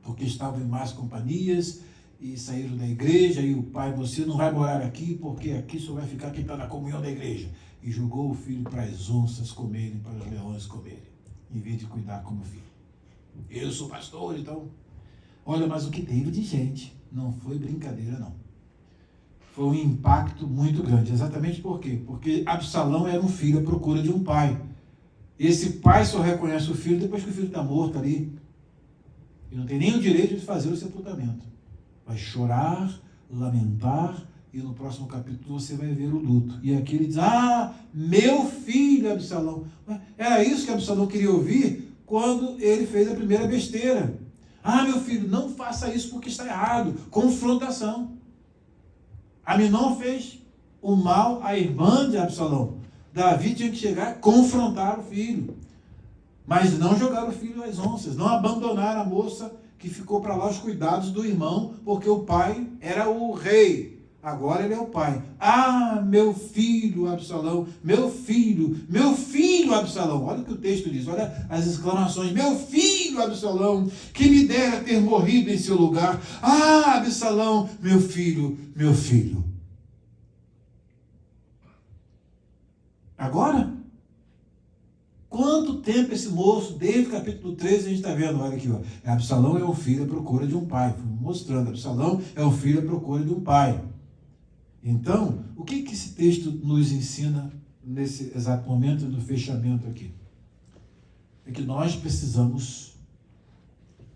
porque estavam em más companhias, e saíram da igreja, e o pai: você não vai morar aqui, porque aqui só vai ficar quem está na comunhão da igreja. E jogou o filho para as onças comerem, para os leões comerem, em vez de cuidar como filho. Eu sou pastor, então... Olha, mas o que teve de gente, não foi brincadeira não. foi um impacto muito grande. Exatamente por quê? Porque Absalão era um filho à procura de um pai. E esse pai só reconhece o filho depois que o filho está morto ali. E não tem nem o direito de fazer o sepultamento. Vai chorar, lamentar, e no próximo capítulo você vai ver o luto. E aqui ele diz, meu filho Absalão. Era isso que Absalão queria ouvir quando ele fez a primeira besteira. Meu filho, não faça isso porque está errado. Confrontação. Aminon fez o mal à irmã de Absalão. Davi tinha que chegar e confrontar o filho. Mas não jogar o filho às onças. Não abandonar a moça que ficou para lá aos cuidados do irmão, porque o pai era o rei. Agora ele é o pai. Meu filho Absalão, meu filho Absalão. Olha o que o texto diz, olha as exclamações. Meu filho Absalão, que me dera ter morrido em seu lugar. Absalão, meu filho. Agora, quanto tempo esse moço, desde o capítulo 13, a gente está vendo, olha aqui, Absalão é um filho à procura de um pai. Mostrando, Absalão é um filho à procura de um pai. Então, o que esse texto nos ensina nesse exato momento do fechamento aqui? É que nós precisamos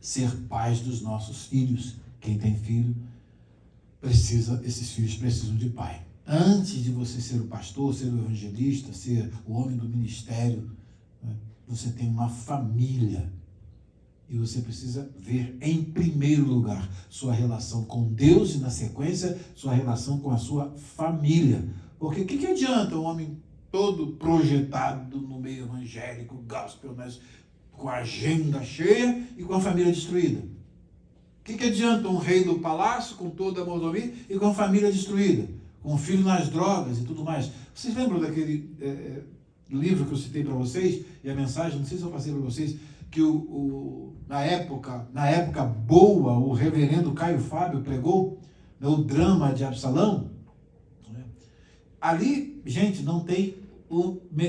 ser pais dos nossos filhos. Quem tem filho, esses filhos precisam de pai. Antes de você ser o pastor, ser o evangelista, ser o homem do ministério, você tem uma família. E você precisa ver, em primeiro lugar, sua relação com Deus e, na sequência, sua relação com a sua família. Porque o que adianta um homem todo projetado no meio evangélico, gospel, mas com a agenda cheia e com a família destruída? O que adianta um rei do palácio, com toda a mordomia, e com a família destruída? Com o filho nas drogas e tudo mais? Vocês lembram daquele livro que eu citei para vocês? E a mensagem, não sei se eu passei para vocês, que na época boa, o reverendo Caio Fábio pregou, o drama de Absalão. Ali, gente, não tem...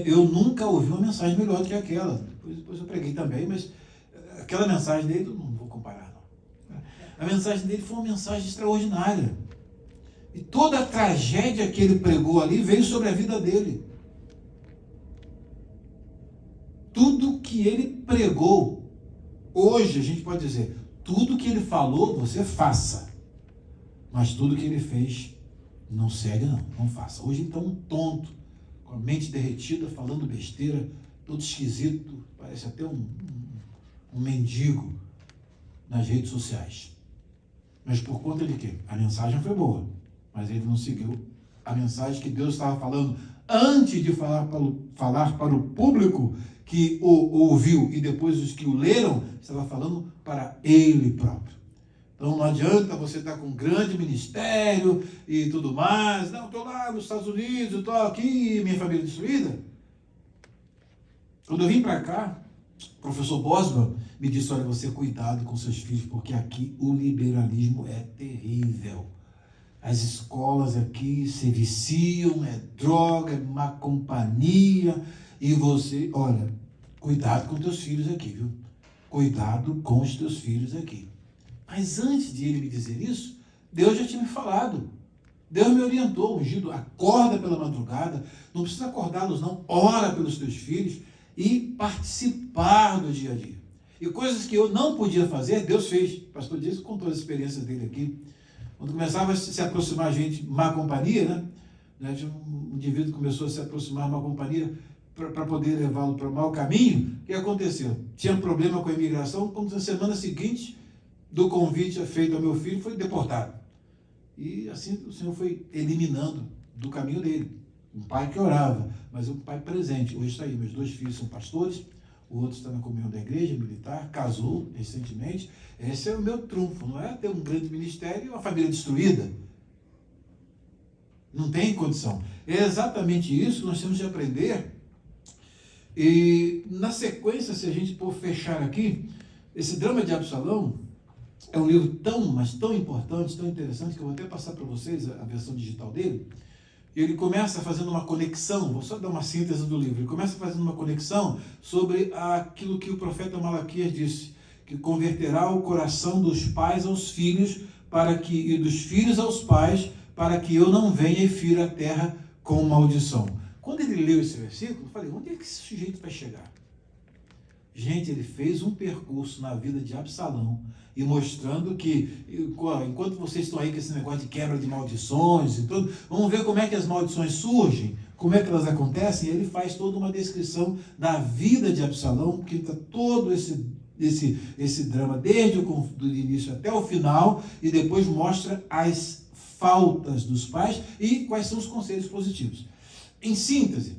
Eu nunca ouvi uma mensagem melhor do que aquela. Depois eu preguei também, mas aquela mensagem dele, eu não vou comparar, não. A mensagem dele foi uma mensagem extraordinária. E toda a tragédia que ele pregou ali veio sobre a vida dele. Tudo que ele pregou, hoje a gente pode dizer, tudo que ele falou, você faça. Mas tudo que ele fez, não segue não faça. Hoje então um tonto, com a mente derretida, falando besteira, todo esquisito, parece até um mendigo nas redes sociais. Mas por conta de quê? A mensagem foi boa, mas ele não seguiu a mensagem que Deus estava falando antes de falar para o público que o ouviu e depois os que o leram, estava falando para ele próprio. Então não adianta você estar com um grande ministério e tudo mais. Não, estou lá nos Estados Unidos, estou aqui, minha família destruída. Quando eu vim para cá, o professor Bosman me disse, olha, você cuidado com seus filhos, porque aqui o liberalismo é terrível. As escolas aqui se viciam, é droga, é má companhia, e você, olha, cuidado com teus filhos aqui, viu? Cuidado com os teus filhos aqui. Mas antes de ele me dizer isso, Deus já tinha me falado. Deus me orientou, ungido, acorda pela madrugada, não precisa acordá-los não, ora pelos teus filhos e participar do dia a dia. E coisas que eu não podia fazer, Deus fez. O pastor Dias contou as experiências dele aqui. Quando começava a se aproximar a gente, má companhia, né? Um indivíduo começou a se aproximar má companhia para poder levá-lo para o mau caminho. O que aconteceu? Tinha problema com a imigração, quando na semana seguinte do convite feito ao meu filho, foi deportado. E assim o Senhor foi eliminando do caminho dele. Um pai que orava, mas um pai presente. Hoje está aí, meus 2 filhos são pastores, o outro está na comunhão da igreja militar, casou recentemente. Esse é o meu trunfo, não é ter um grande ministério e uma família destruída. Não tem condição. É exatamente isso que nós temos de aprender. E na sequência, se a gente for fechar aqui, esse drama de Absalão é um livro mas tão importante, tão interessante, que eu vou até passar para vocês a versão digital dele. E ele começa fazendo uma conexão, vou só dar uma síntese do livro, ele começa fazendo uma conexão sobre aquilo que o profeta Malaquias disse, que converterá o coração dos pais aos filhos, e dos filhos aos pais, para que eu não venha e fira a terra com maldição. Quando ele leu esse versículo, eu falei, onde é que esse sujeito vai chegar? Gente, ele fez um percurso na vida de Absalão e mostrando que, enquanto vocês estão aí com esse negócio de quebra de maldições e tudo, vamos ver como é que as maldições surgem, como é que elas acontecem. E ele faz toda uma descrição da vida de Absalão, que está todo esse drama, desde o do início até o final, e depois mostra as faltas dos pais e quais são os conselhos positivos. Em síntese,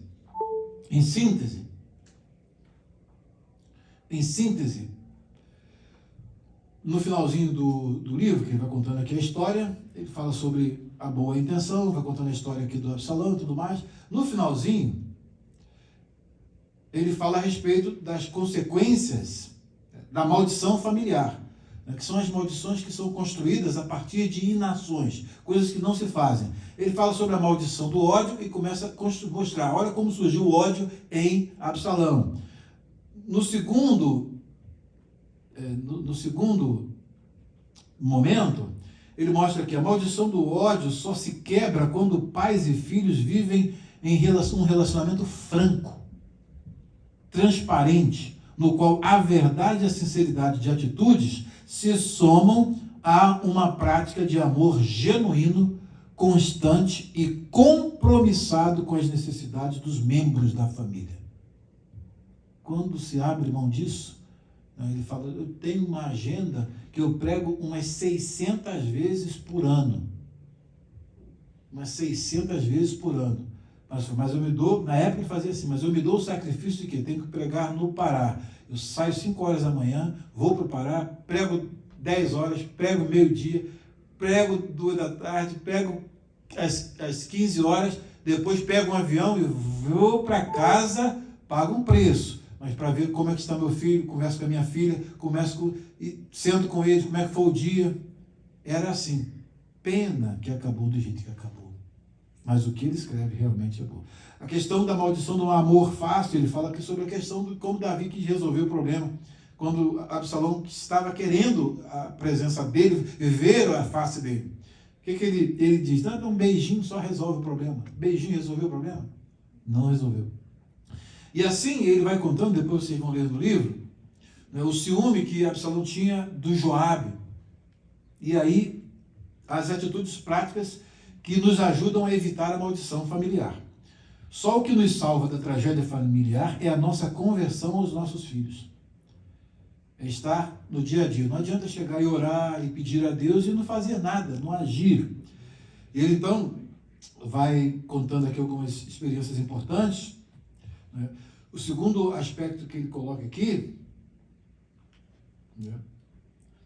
no finalzinho do livro, que ele vai contando aqui a história, ele fala sobre a boa intenção, vai contando a história aqui do Absalão e tudo mais. No finalzinho, ele fala a respeito das consequências da maldição familiar, né, que são as maldições que são construídas a partir de inações, coisas que não se fazem. Ele fala sobre a maldição do ódio e começa a mostrar, olha como surgiu o ódio em Absalão. No segundo momento, ele mostra que a maldição do ódio só se quebra quando pais e filhos vivem em um relacionamento franco, transparente, no qual a verdade e a sinceridade de atitudes se somam a uma prática de amor genuíno, constante e compromissado com as necessidades dos membros da família. Quando se abre mão disso, ele fala, eu tenho uma agenda que eu prego umas 600 vezes por ano. Umas 600 vezes por ano. Mas eu me dou, na época ele fazia assim, mas eu me dou o sacrifício de quê? Tenho que pregar no Pará. Eu saio 5 horas da manhã, vou para o Pará, prego 10 horas, prego meio-dia, prego 2 da tarde, prego às 15 horas, depois pego um avião e vou para casa, pago um preço. Mas para ver como é que está meu filho, converso com a minha filha, sento com eles, como é que foi o dia. Era assim. Pena que acabou do jeito que acabou. Mas o que ele escreve realmente é bom. A questão da maldição do amor fácil, ele fala aqui sobre a questão de como Davi quis resolver o problema. Quando Absalão estava querendo a presença dele, ver a face dele. O que ele diz? Não, um beijinho só resolve o problema. Beijinho resolveu o problema? Não resolveu. E assim ele vai contando, depois vocês vão ler no livro, né, o ciúme que Absalão tinha do Joabe. E aí, as atitudes práticas que nos ajudam a evitar a maldição familiar. Só o que nos salva da tragédia familiar é a nossa conversão aos nossos filhos. É estar no dia a dia. Não adianta chegar e orar e pedir a Deus e não fazer nada, não agir. E ele então vai contando aqui algumas experiências importantes. O segundo aspecto que ele coloca aqui,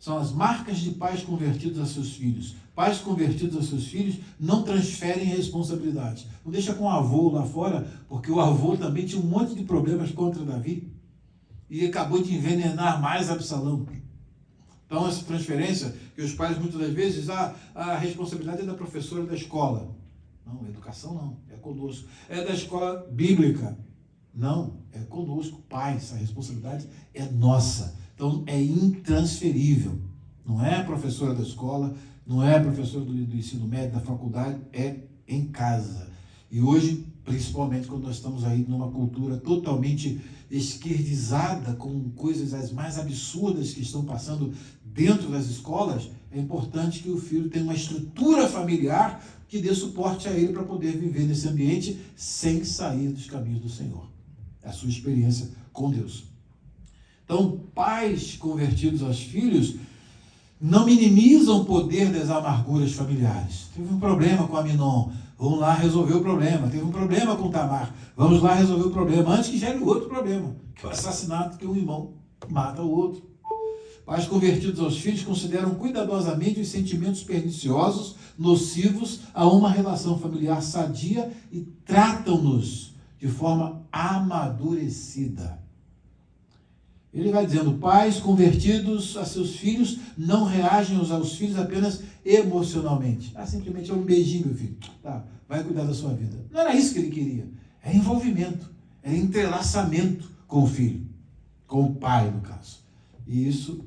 são as marcas de pais convertidos a seus filhos. Pais convertidos a seus filhos não transferem responsabilidade. Não deixa com o avô lá fora, porque o avô também tinha um monte de problemas contra Davi e acabou de envenenar mais Absalão. Então, essa transferência, que os pais muitas das vezes, a responsabilidade é da professora da escola. Não, educação não, é conosco. É da escola bíblica. Não, é conosco, pais, a responsabilidade é nossa. Então, é intransferível. Não é a professora da escola, não é a professora do ensino médio, da faculdade, é em casa. E hoje, principalmente quando nós estamos aí numa cultura totalmente esquerdizada, com coisas as mais absurdas que estão passando dentro das escolas, é importante que o filho tenha uma estrutura familiar que dê suporte a ele para poder viver nesse ambiente sem sair dos caminhos do Senhor. A sua experiência com Deus. Então, pais convertidos aos filhos não minimizam o poder das amarguras familiares. Teve um problema com Aminon, vamos lá resolver o problema. Teve um problema com Tamar, vamos lá resolver o problema, antes que gere outro problema, que é o assassinato, que um irmão mata o outro. Pais convertidos aos filhos consideram cuidadosamente os sentimentos perniciosos, nocivos a uma relação familiar sadia e tratam-nos de forma amadurecida. Ele vai dizendo, pais convertidos a seus filhos não reagem aos filhos apenas emocionalmente. Simplesmente é um beijinho, meu filho. Tá, vai cuidar da sua vida. Não era isso que ele queria. É envolvimento, é entrelaçamento com o filho, com o pai, no caso. E isso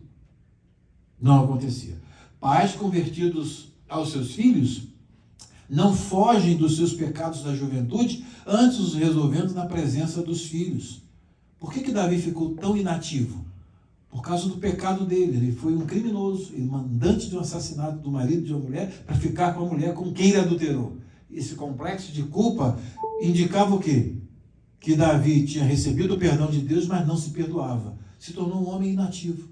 não acontecia. Pais convertidos aos seus filhos não fogem dos seus pecados da juventude, antes os resolvendo na presença dos filhos. Por que Davi ficou tão inativo? Por causa do pecado dele. Ele foi um criminoso, mandante de um assassinato do marido de uma mulher, para ficar com a mulher com quem ele adulterou. Esse complexo de culpa indicava o quê? Que Davi tinha recebido o perdão de Deus, mas não se perdoava. Se tornou um homem inativo.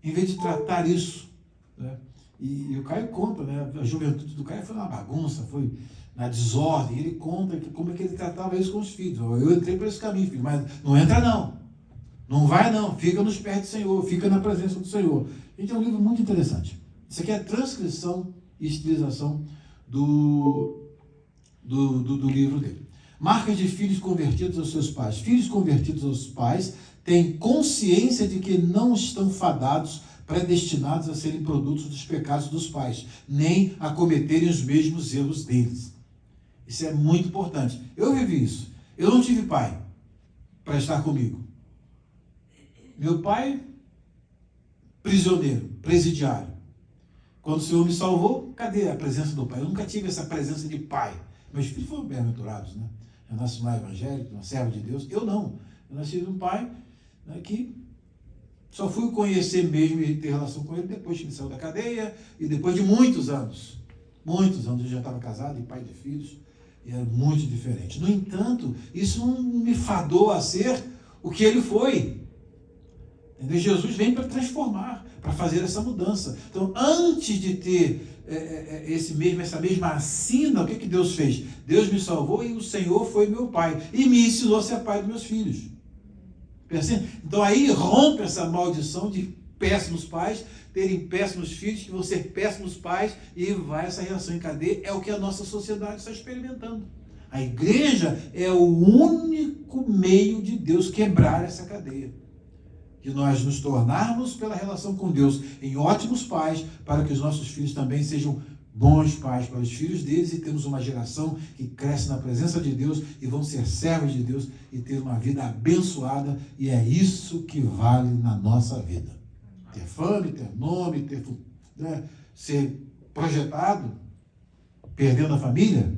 Em vez de tratar isso, né? E o Caio conta, né? A juventude do Caio foi uma bagunça, foi na desordem. Ele conta como é que ele tratava isso com os filhos. Eu entrei por esse caminho, filho, mas não entra não. Não vai não, fica nos pés do Senhor, fica na presença do Senhor. Gente, é um livro muito interessante. Isso aqui é a transcrição e estilização do livro dele. Marcas de filhos convertidos aos seus pais. Filhos convertidos aos pais têm consciência de que não estão fadados, predestinados a serem produtos dos pecados dos pais, nem a cometerem os mesmos erros deles. Isso é muito importante. Eu vivi isso. Eu não tive pai para estar comigo. Meu pai, prisioneiro, presidiário. Quando o Senhor me salvou, cadê a presença do pai? Eu nunca tive essa presença de pai. Meus filhos foram bem-aventurados, né? Eu nasci num lar evangélico, uma serva de Deus. Eu não. Eu nasci de um pai, né, que só fui conhecer mesmo e ter relação com ele depois que ele saiu da cadeia e depois de muitos anos. Muitos anos eu já estava casado e pai de filhos. E era muito diferente. No entanto, isso não me fadou a ser o que ele foi. Entendeu? Jesus vem para transformar, para fazer essa mudança. Então, antes de ter essa mesma assina, o que Deus fez? Deus me salvou e o Senhor foi meu pai. E me ensinou a ser pai dos meus filhos. Então, aí rompe essa maldição de péssimos pais, terem péssimos filhos, que vão ser péssimos pais, e vai essa reação em cadeia. É o que a nossa sociedade está experimentando. A igreja é o único meio de Deus quebrar essa cadeia. De nós nos tornarmos, pela relação com Deus, em ótimos pais, para que os nossos filhos também sejam bons pais para os filhos deles, e temos uma geração que cresce na presença de Deus e vão ser servos de Deus e ter uma vida abençoada, e é isso que vale na nossa vida. Ter fama, ter nome, né, ser projetado, perdendo a família.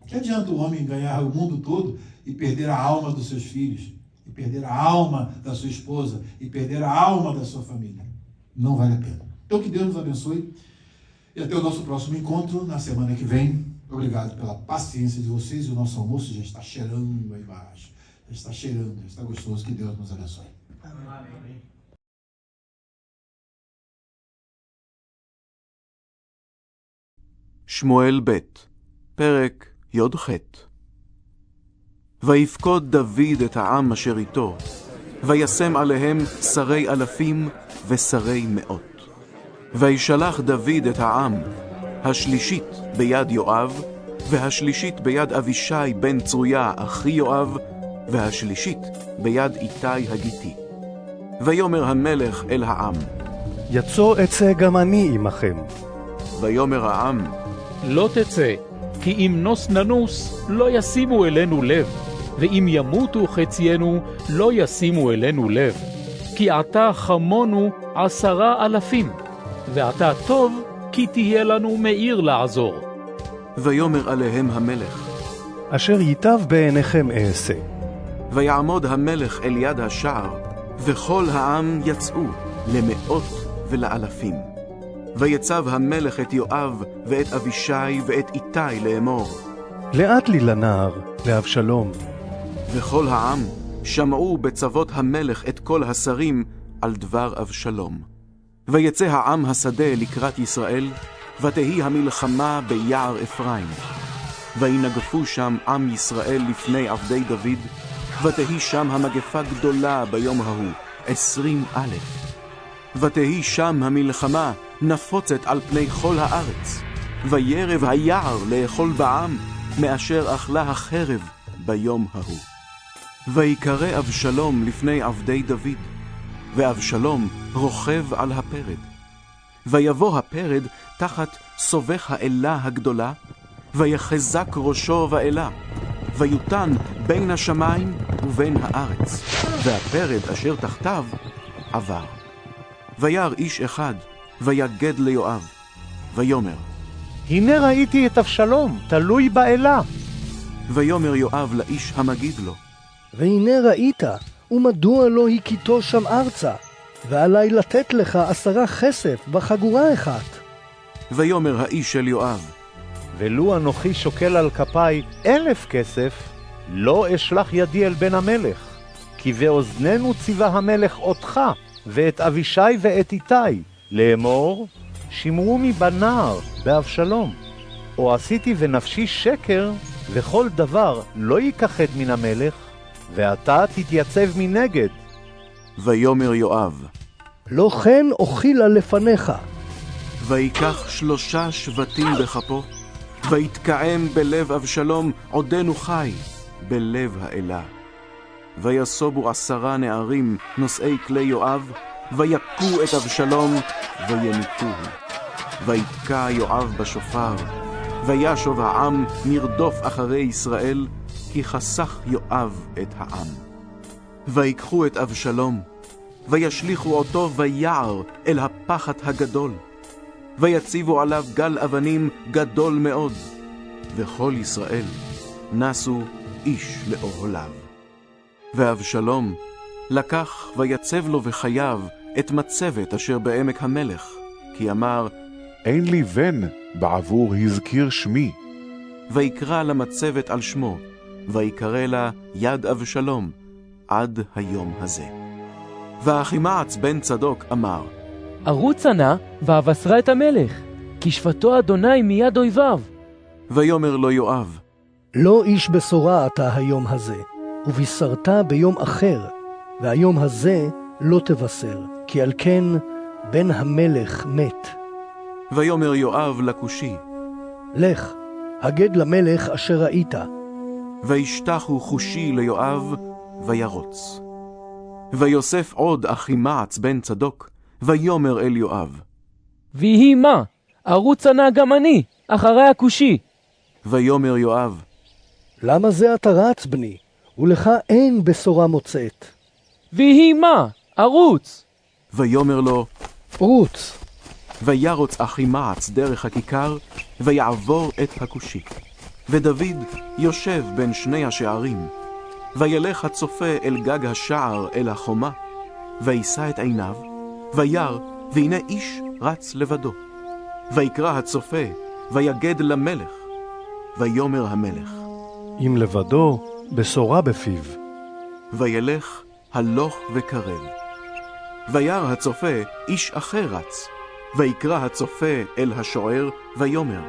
Que adianta o homem ganhar o mundo todo e perder a alma dos seus filhos? E perder a alma da sua esposa, e perder a alma da sua família? Não vale a pena. Então, que Deus nos abençoe, e até o nosso próximo encontro, na semana que vem. Obrigado pela paciência de vocês, e o nosso almoço já está cheirando aí embaixo. Já está cheirando, já está gostoso. Que Deus nos abençoe. Amém. שמואל ב' פרק י"ח. ויפקוד דוד את העם אשר איתו, וישם עליהם שרי אלפים ושרי מאות. וישלח דוד את העם, השלישית ביד יואב, והשלישית ביד אבישי בן צרויה אחי יואב, והשלישית ביד איתי הגיתי. ויאמר המלך אל העם, יצא אצא גם אני עמכם. ויאמר העם, לא תצא, כי אם נוס ננוס לא ישימו אלינו לב, ואם ימותו חציינו לא ישימו אלינו לב. כי עתה חמונו 10,000, ועתה טוב כי תהיה לנו מעיר לעזור. ויאמר עליהם המלך, אשר ייטב בעיניכם אעשה. ויעמוד המלך אל יד השער, וכל העם יצאו למאות ולאלפים. ויצב המלך את יואב ואת אבישי ואת איתי לאמור, לאט לי לנער, לאבשלום. וכל העם שמעו בצוות המלך את כל השרים על דבר אבשלום. ויצא העם השדה לקראת ישראל, ותהי המלחמה ביער אפרים. וינגפו שם עם ישראל לפני עבדי דוד, ותהי שם המגפה גדולה ביום ההוא, 20,000. ותהי שם המלחמה נפוצת על פני כל הארץ, וירב היער לאכול בעם, מאשר אכלה החרב ביום ההוא. ויקרא אבשלום לפני עבדי דוד, ואבשלום רוכב על הפרד. ויבוא הפרד תחת סובך האלה הגדולה, ויחזק ראשו באלה, ויותן בין השמיים ובין הארץ, והפרד אשר תחתיו עבר. וירא איש אחד, ויגד ליואב, ויאמר, הנה ראיתי את אבשלום, תלוי באלה. ויאמר יואב לאיש המגיד לו, והנה ראית, ומדוע לא הכיתו שם ארצה, ועלי לתת לך 10 כסף בחגורה אחת. ויאמר האיש אל יואב, ולו אנוכי שוקל על כפיי 1,000 כסף, לא אשלח ידי אל בן המלך, כי באוזננו ציווה המלך אותך, ואת אבישי ואת איתי, לאמור, שמרו מבנער באבשלום. או עשיתי ונפשי שקר, וכל דבר לא ייכחד מן המלך, ואתה תתייצב מנגד. ויאמר יואב, לא כן אוכילה לפניך. ויקח 3 שבטים בכפו, ויתקעם בלב אבשלום עודנו חי, בלב האלה. ויסובו 10 נערים נושאי כלי יואב, ויכו את אבשלום, וימיתוהו. ויתקע יואב בשופר, וישוב העם מרדוף אחרי ישראל, כי חסך יואב את העם. ויקחו את אבשלום, וישליכו אותו ביער אל הפחת הגדול, ויציבו עליו גל אבנים גדול מאוד, וכל ישראל נסו איש לאוהליו. ואבשלום לקח ויצב לו בחייו את מצבת אשר בעמק המלך, כי אמר, אין לי בן בעבור הזכיר שמי. ויקרא למצבת על שמו, ויקרא לה יד אבשלום עד היום הזה. ואחימעץ בן צדוק אמר, ערוצה נא ואבשרה את המלך, כי שפטו אדוני מיד אויביו. ויאמר לו יואב, לא איש בשורה אתה היום הזה, ובישרת ביום אחר, והיום הזה לא תבשר, כי על כן בן המלך מת. ויאמר יואב לכושי, לך, הגד למלך אשר ראית. וישתחו כושי ליואב, וירוץ. ויוסף עוד אחימעץ בן צדוק, ויאמר אל יואב, ויהי מה, ערוצה נא גם אני, אחרי הכושי. ויאמר יואב, למה זה אתה רץ בני, ולך אין בשורה מוצאת? ויהי מה, ערוץ. ויאמר לו, רוץ. וירוץ אחימעץ דרך הכיכר, ויעבור את הכושי. ודוד יושב בין 2 השערים, וילך הצופה אל גג השער אל החומה, וישא את עיניו, וירא, והנה איש רץ לבדו. ויקרא הצופה, ויגד למלך. ויאמר המלך, אם לבדו, בשורה בפיו. וילך הלוך וקרב. וירא הצופה, איש אחר רץ. ויקרא הצופה אל השוער, ויאמר,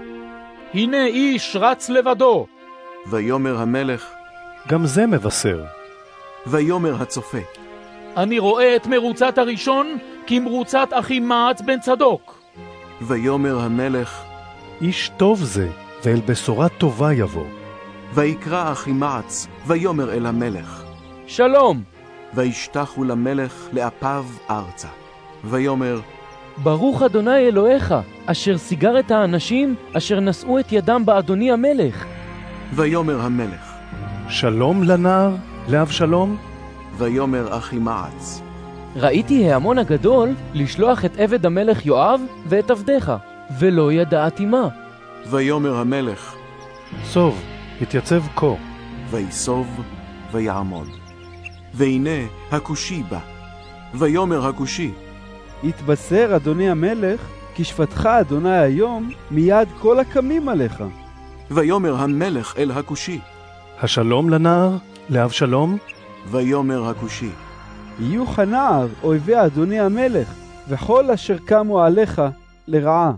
הנה איש רץ לבדו. ויאמר המלך, גם זה מבשר. ויאמר הצופה, אני רואה את מרוצת הראשון כמרוצת אחימעץ בן צדוק. ויאמר המלך, איש טוב זה, ואל בשורה טובה יבוא. ויקרא אחימעץ, ויאמר אל המלך, שלום. וישתחו למלך לאפיו ארצה. ויאמר, ברוך אדוני אלוהיך, אשר סיגר את האנשים אשר נשאו את ידם באדוני המלך. ויאמר המלך, שלום לנער, לאבשלום? ויאמר אחימעץ, ראיתי ההמון הגדול לשלוח את עבד המלך יואב ואת עבדיך, ולא ידעתי מה. ויאמר המלך, סוב, התייצב כה. ויסוב ויעמוד. והנה הכושי בא. ויאמר הכושי, התבשר אדוני המלך, כי שפטך אדוני היום מיד כל הקמים עליך. ויאמר המלך אל הכושי, השלום לנער, לאבשלום? ויאמר הכושי, יהיו כנער אויבי אדוני המלך, וכל אשר קמו עליך לרעה.